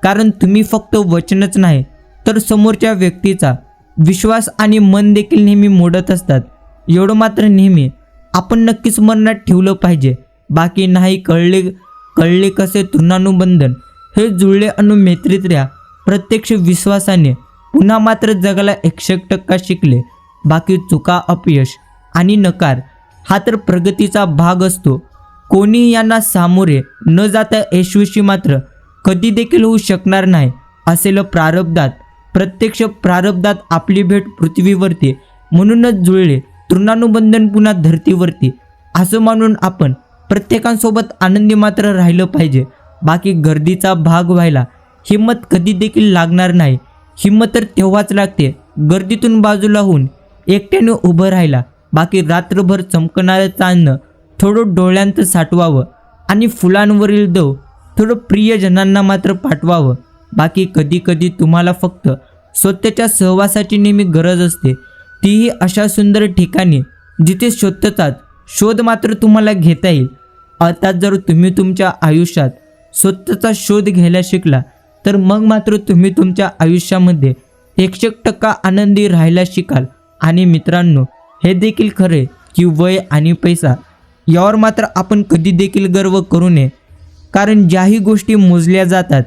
कारण तुम्ही फक्त वचनच नाही तर समोरच्या व्यक्तीचा विश्वास आणि मन देखील नेहमी मोडत असतात. एवढं मात्र नेहमी आपण नक्कीच मनात ठेवलं पाहिजे. बाकी नाही कळले कसे तृणानुबंधन हे जुळले अनु मैत्रित्र्या प्रत्यक्ष विश्वासाने पुन्हा मात्र जगाला 101% शिकले. बाकी चुका, अपयश आणि नकार हा तर प्रगतीचा भाग असतो. कोणी यांना सामोरे न जाता यशस्वी मात्र कधी देखील होऊ शकणार नाही. असेल प्रारब्धात, प्रत्यक्ष प्रारब्धात आपली भेट पृथ्वीवरती म्हणूनच जुळले तृणानुबंधन पुन्हा धरतीवरती असं मानून आपण प्रत्येकासोबत आनंदी मात्र राहिलं पाहिजे. बाकी गर्दीचा भाग व्हायला हिंमत कधी देखील लागणार नाही. हिंमत तर तेव्हाच लागते गर्दीतून बाजूला होऊन एकट्याने उभं राहायला. बाकी रात्रभर चमकणारं चांदणं थोडं डोळ्यांत साठवावं आणि फुलांवरील दव थोडं प्रियजनांना मात्र पाठवावं. बाकी कधी कधी तुम्हाला फक्त स्वतःच्या सहवासाची नेहमी गरज असते, तीही अशा सुंदर ठिकाणी जिथे स्वतःचाच शोध मात्र तुम्हाला घेता येईल. अर्थात जर तुम्ही तुमच्या आयुष्यात स्वतःचा शोध घ्यायला शिकला तर मग मात्र तुम्ही तुमच्या आयुष्यामध्ये 100% आनंदी राहायला शिकाल. आणि मित्रांनो, हे देखील खरे की वय आणि पैसा यावर मात्र आपण कधी देखील गर्व करू नये, कारण ज्याही गोष्टी मोजल्या जातात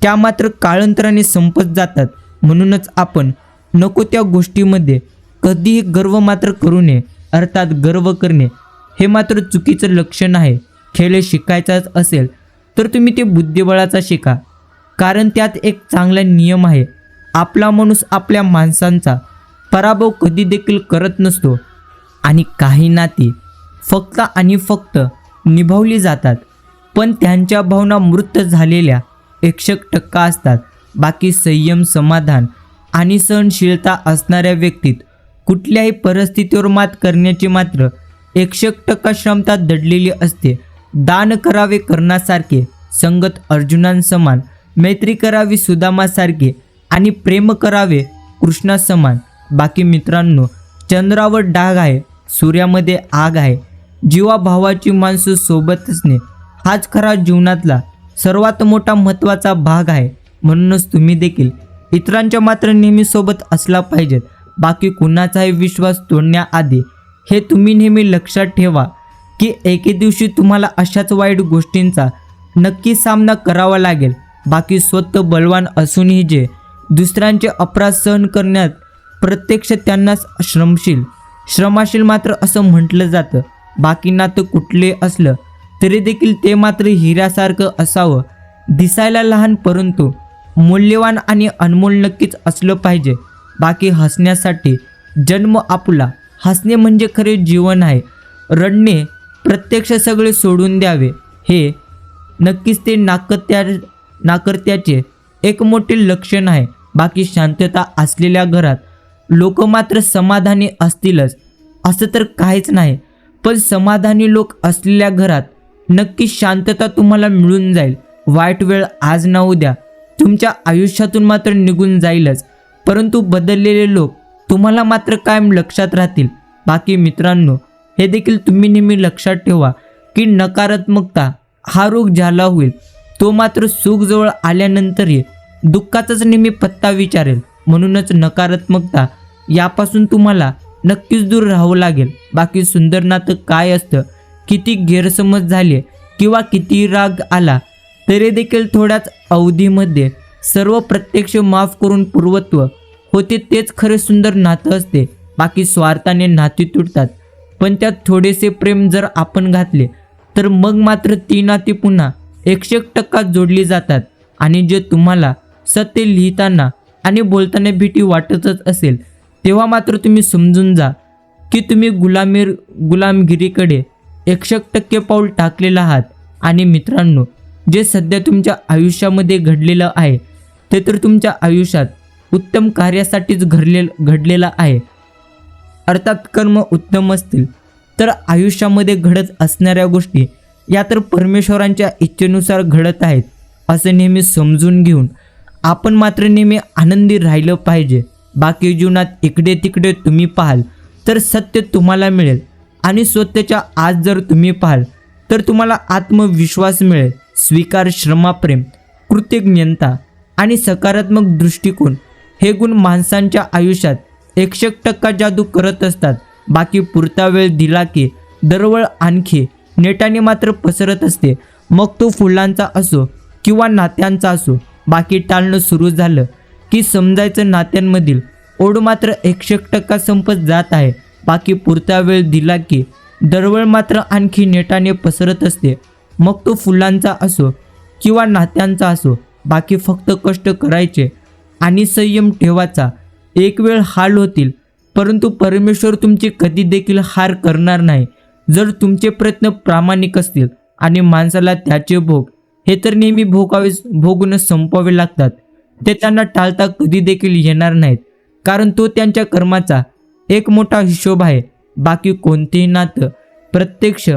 त्या मात्र काळांतराने संपत जातात. म्हणूनच आपण नको त्या गोष्टीमध्ये कधीही गर्व मात्र करू नये. अर्थात गर्व करणे हे मात्र चुकीचं लक्षण आहे. खेळ शिकायचाच असेल तर तुम्ही ते बुद्धिबळाचा शिका, कारण त्यात एक चांगला नियम आहे. आपला माणूस आपल्या माणसांचा पराभव कधी देखील करत नसतो. आणि काही नाती फक्त आणि फक्त निभावली जातात, पण त्यांच्या भावना मृत झालेल्या 100% असतात. बाकी संयम, समाधान आणि सहनशीलता असणाऱ्या व्यक्तीत कुठल्याही परिस्थितीवर मात करण्याची मात्र 100% क्षमता दडलेली असते. दान करावे कर्णासारखे, संगत अर्जुनांसमान, मैत्री करावी सुदामासारखे आणि प्रेम करावे कृष्णासमान. बाकी मित्रांनो, चंद्रावर डाग आहे, सूर्यामध्ये आग आहे. जीवाभावाची माणसं सोबत असणे हाच खरा जीवनातला सर्वात मोठा महत्त्वाचा भाग आहे. म्हणूनच तुम्ही देखील इतरांच्या मात्र नेहमी सोबत असला पाहिजेत. बाकी कुणाचाही विश्वास तोडण्याआधी हे तुम्ही नेहमी लक्षात ठेवा की एके दिवशी तुम्हाला अशाच वाईट गोष्टींचा नक्की सामना करावा लागेल. बाकी स्वतः बलवान असूनही जे दुसऱ्यांचे अपराध सहन करण्यात प्रत्यक्ष त्यांनाच श्रमाशील मात्र असं म्हटलं जातं. बाकी नातं कुठले असलं तरी देखील ते मात्र हिऱ्यासारखं असावं. दिसायला लहान परंतु मूल्यवान आणि अनमोल नक्कीच असलं पाहिजे. बाकी हसण्यासाठी जन्म आपला, हसणे म्हणजे खरे जीवन आहे. रडणे प्रत्यक्ष सगळे सोडून द्यावे हे नक्कीच ते नाकर्त्याचे एक मोठे लक्षण आहे. बाकी शांतता असलेल्या घरात लोक मात्र समाधानी असतीलच असं तर काहीच नाही, पण समाधानी लोक असलेल्या घरात नक्की शांतता तुम्हाला मिळून जाईल. वाईट वेळ आज ना उद्या तुमच्या आयुष्यातून मात्र निघून जाईलच, परंतु बदललेले लोक तुम्हाला मात्र कायम लक्षात राहतील. बाकी मित्रांनो, हे देखील तुम्ही नेहमी लक्षात ठेवा की नकारात्मकता हा रोग ज्याला होईल तो मात्र सुख जवळ आल्यानंतरही दुःखाचाच नेहमी पत्ता विचारेल. म्हणूनच नकारात्मकता यापासून तुम्हाला नक्कीच दूर राहावं लागेल. बाकी सुंदर नातं काय असतं, किती गैरसमज झाले किंवा किती राग आला तरी देखील थोड्याच अवधीमध्ये सर्व प्रत्यक्ष माफ करून पूर्वत्व होते, तेच खरे सुंदर नातं असते. बाकी स्वार्थाने नाती तुटतात, पण त्यात थोडेसे प्रेम जर आपण घातले तर मग मात्र ती नाती पुन्हा 100% जोडली जातात. आणि जे तुम्हाला सत्य लिहिताना आणि बोलताना भीती वाटतच असेल तेव्हा मात्र तुम्ही समजून जा की तुम्ही गुलामगिरीकडे 100% पाऊल टाकलेलं आहात. आणि मित्रांनो, जे सध्या तुमच्या आयुष्यामध्ये घडलेलं आहे ते तर तुमच्या आयुष्यात उत्तम कार्यासाठीच घडलेलं आहे. अर्थात कर्म उत्तम असतील तर आयुष्यामध्ये घडत असणाऱ्या गोष्टी या तर परमेश्वरांच्या इच्छेनुसार घडत आहेत असं नेहमी समजून घेऊन आपण मात्र नेहमी आनंदी राहिलं पाहिजे. बाकी जीवनात इकडे तिकडे तुम्ही पाहाल तर सत्य तुम्हाला मिळेल, आणि स्वतःच्या आज जर तुम्ही पाहाल तर तुम्हाला आत्मविश्वास मिळेल. स्वीकार, श्रमाप्रेम, कृतज्ञता आणि सकारात्मक दृष्टिकोन हे गुण माणसांच्या आयुष्यात 100% जादू करत असतात. बाकी पुरता वेळ दिला की दरवळ आणखी नेटाने मात्र पसरत असते, मग तो फुलांचा असो किंवा नात्यांचा असो. बाकी टाळणं सुरू झालं की समजायचं नात्यांमधील ओढ मात्र 100% संपत जात आहे. बाकी पुरता वेळ दिला की दरवळ मात्र आणखी नेटाने पसरत असते, मग तो फुलांचा असो किंवा नात्यांचा असो. बाकी फक्त कष्ट करायचे आणि संयम ठेवायचा. एक वेळ हाल होतील, परंतु परमेश्वर तुमची कधी देखील हार करणार नाही जर तुमचे प्रयत्न प्रामाणिक असतील. आणि माणसाला त्याचे भोग हे तर नेहमी भोगून संपवावे लागतात. ते त्यांना टाळता कधी देखील येणार नाहीत, कारण तो त्यांच्या कर्माचा एक मोठा हिशोब आहे. बाकी कोणतेही नातं प्रत्यक्ष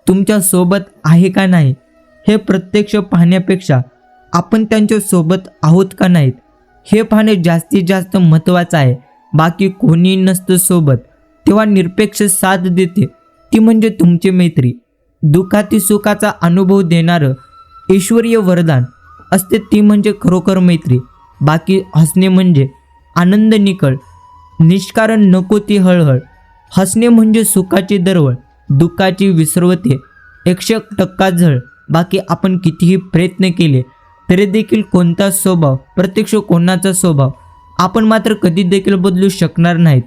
तुमच्या सोबत आहे का नाही हे प्रत्यक्ष पाहण्यापेक्षा आपण त्यांच्या सोबत आहोत का नाहीत हे पाहणे जास्तीत जास्त महत्त्वाचं आहे. बाकी कोणी नसतं सोबत तेव्हा निरपेक्ष साथ देते ती म्हणजे तुमची मैत्री. दुःखाती सुखाचा अनुभव देणारं ईश्वरीय वरदान असते ती म्हणजे खरोखर मैत्री. बाकी हसणे म्हणजे आनंद निकळ, निष्कारण नको ती हळहळ. हसणे म्हणजे सुखाची दरवळ, दुःखाची विसरवते 100% झळ. बाकी आपण कितीही प्रयत्न केले तरी देखील कोणता स्वभाव प्रत्यक्ष कोणाचा स्वभाव आपण मात्र कधी देखील बदलू शकणार नाहीत.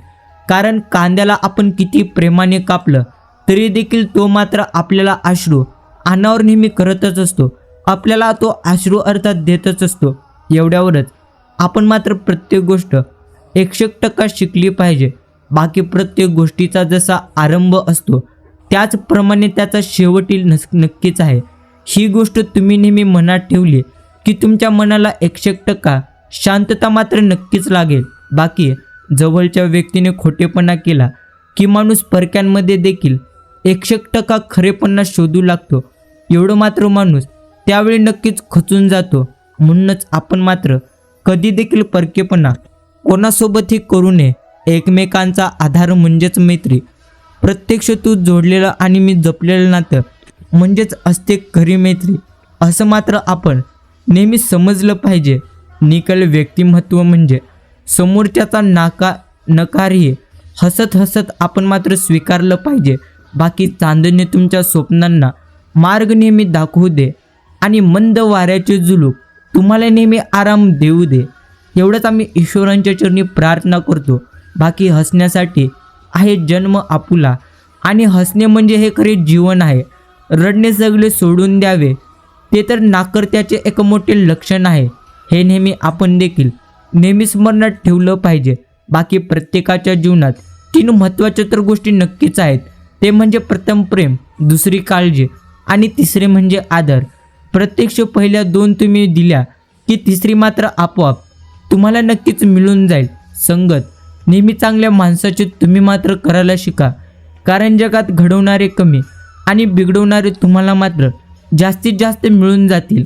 कारण कांद्याला आपण किती प्रेमाने कापलं तरी देखील तो मात्र आपल्याला अश्रू अनावर नेहमी करतच असतो, आपल्याला तो अश्रू अर्थात देतच असतो. एवढ्यावरच आपण मात्र प्रत्येक गोष्ट 100% शिकली पाहिजे. बाकी प्रत्येक गोष्टीचा जसा आरंभ असतो त्याचप्रमाणे त्याचा शेवटी नक्कीच आहे. ही गोष्ट तुम्ही नेहमी मनात ठेवली की तुमच्या मनाला 100% शांतता मात्र नक्कीच लागेल. बाकी जवळच्या व्यक्तीने खोटेपणा केला की माणूस परक्यांमध्ये देखील 100% खरेपणा शोधू लागतो. एवढं मात्र माणूस त्यावेळी नक्कीच खचून जातो. म्हणूनच आपण मात्र कधी देखील परकेपणा कोणासोबतही करू नये. एकमेकांचा आधार म्हणजेच मैत्री. प्रत्यक्ष तू जोडलेलं आणि मी जपलेलं नातं म्हणजेच असते खरी मैत्री असं मात्र आपण नेहमी समजलं पाहिजे. निकल व्यक्तिमत्व म्हणजे समोरच्याचा नकारही हसत हसत आपण मात्र स्वीकारलं पाहिजे. बाकी चांदणे तुमच्या स्वप्नांना मार्ग नेहमी दाखवू दे आणि मंद वाऱ्याचे जुलूक तुम्हाला नेहमी आराम देऊ दे. एवढंच आम्ही ईश्वरांच्या चरणी प्रार्थना करतो. बाकी हसण्यासाठी आहे जन्म आपुला आणि हसणे म्हणजे हे खरे जीवन आहे. रडणे सगळे सोडून द्यावे ते तर नाकर्त्याचे एक मोठे लक्षण आहे. हे नेहमी आपण देखील नेहमी स्मरणात ठेवलं पाहिजे. बाकी प्रत्येकाच्या जीवनात 3 महत्त्वाच्या तर गोष्टी नक्कीच आहेत. ते म्हणजे प्रथम प्रेम, दुसरी काळजी आणि तिसरे म्हणजे आदर. प्रत्यक्ष पहिल्या 2 तुम्ही दिल्या की तिसरी मात्र आपोआप तुम्हाला नक्कीच मिळून जाईल. संगत नेहमी चांगल्या माणसाचे तुम्ही मात्र करायला शिका, कारण जगात घडवणारे कमी आणि बिघडवणारे तुम्हाला मात्र जास्तीत जास्त मिळून जातील.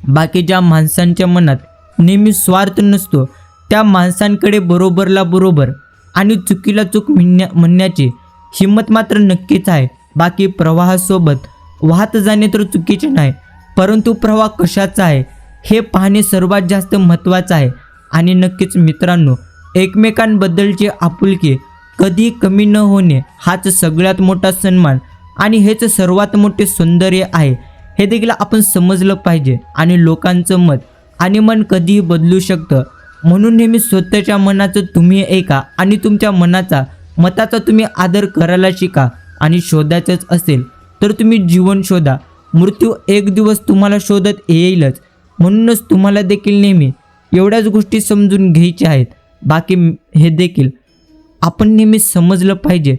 बाकी ज्या माणसांच्या मनात नेहमी स्वार्थ नसतो त्या माणसांकडे बरोबरला बरोबर आणि चुकीला चूक म्हणण्याची हिंमत मात्र नक्कीच आहे. बाकी प्रवाहासोबत वाहत जाणे तर चुकीचे नाही, परंतु प्रवाह कशाचा आहे हे पाहणे सर्वात जास्त महत्त्वाचं आहे. आणि नक्कीच मित्रांनो, एकमेकांबद्दलची आपुलकी कधी कमी न होणे हाच सगळ्यात मोठा सन्मान आणि हेच सर्वात मोठे सौंदर्य आहे. हे देखील आपण समजलं पाहिजे. आणि लोकांचं मत आणि मन कधीही बदलू शकतं, म्हणून नेहमी स्वतःच्या मनाचं तुम्ही ऐका आणि तुमच्या मताचा तुम्ही आदर करायला शिका. आणि शोधायचंच असेल तर तुम्ही जीवन शोधा, मृत्यू एक दिवस तुम्हाला शोधत येईलच. म्हणूनच तुम्हाला देखील नेहमी एवढ्याच गोष्टी समजून घ्यायच्या आहेत. बाकी हे देखील आपण नेहमी समजलं पाहिजे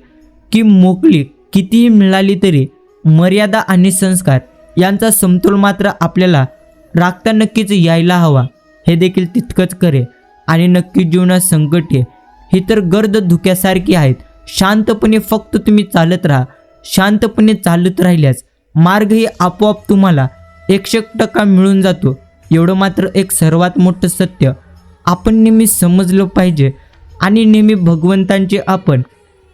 की मोकळीक कितीही मिळाली तरी मर्यादा आणि संस्कार यांचा समतोल मात्र आपल्याला राखता नक्कीच यायला हवा. हे देखील तितकंच करे. आणि नक्की जीवनात संकटे ही तर गर्द धुक्यासारखी आहेत. शांतपणे फक्त तुम्ही चालत राहा. शांतपणे चालत राहिल्यास मार्गही आपोआप तुम्हाला 100% मिळून जातो. एवढं मात्र एक सर्वात मोठं सत्य आपण नेहमी समजलं पाहिजे. आणि नेहमी भगवंतांची आपण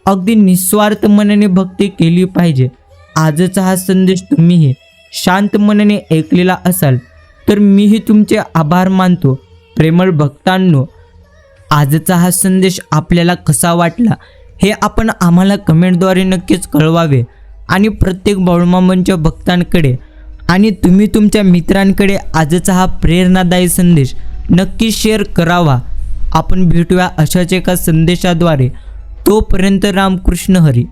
अगदी निस्वार्थ मनाने भक्ती केली पाहिजे. आजचा हा संदेश तुम्हीही शांत मनाने ऐकलेला असाल तर मीही तुमचे आभार मानतो. प्रेमळ भक्तांनो, आजचा हा संदेश आपल्याला कसा वाटला हे आपण आम्हाला कमेंटद्वारे नक्कीच कळवावे. आणि प्रत्येक बाळूमामांच्या भक्तांकडे आणि तुम्ही तुमच्या मित्रांकडे आजचा हा प्रेरणादायी संदेश नक्की शेअर करावा. आपण भेटूया अशाच एका संदेशाद्वारे. तोपर्यंत रामकृष्ण हरी.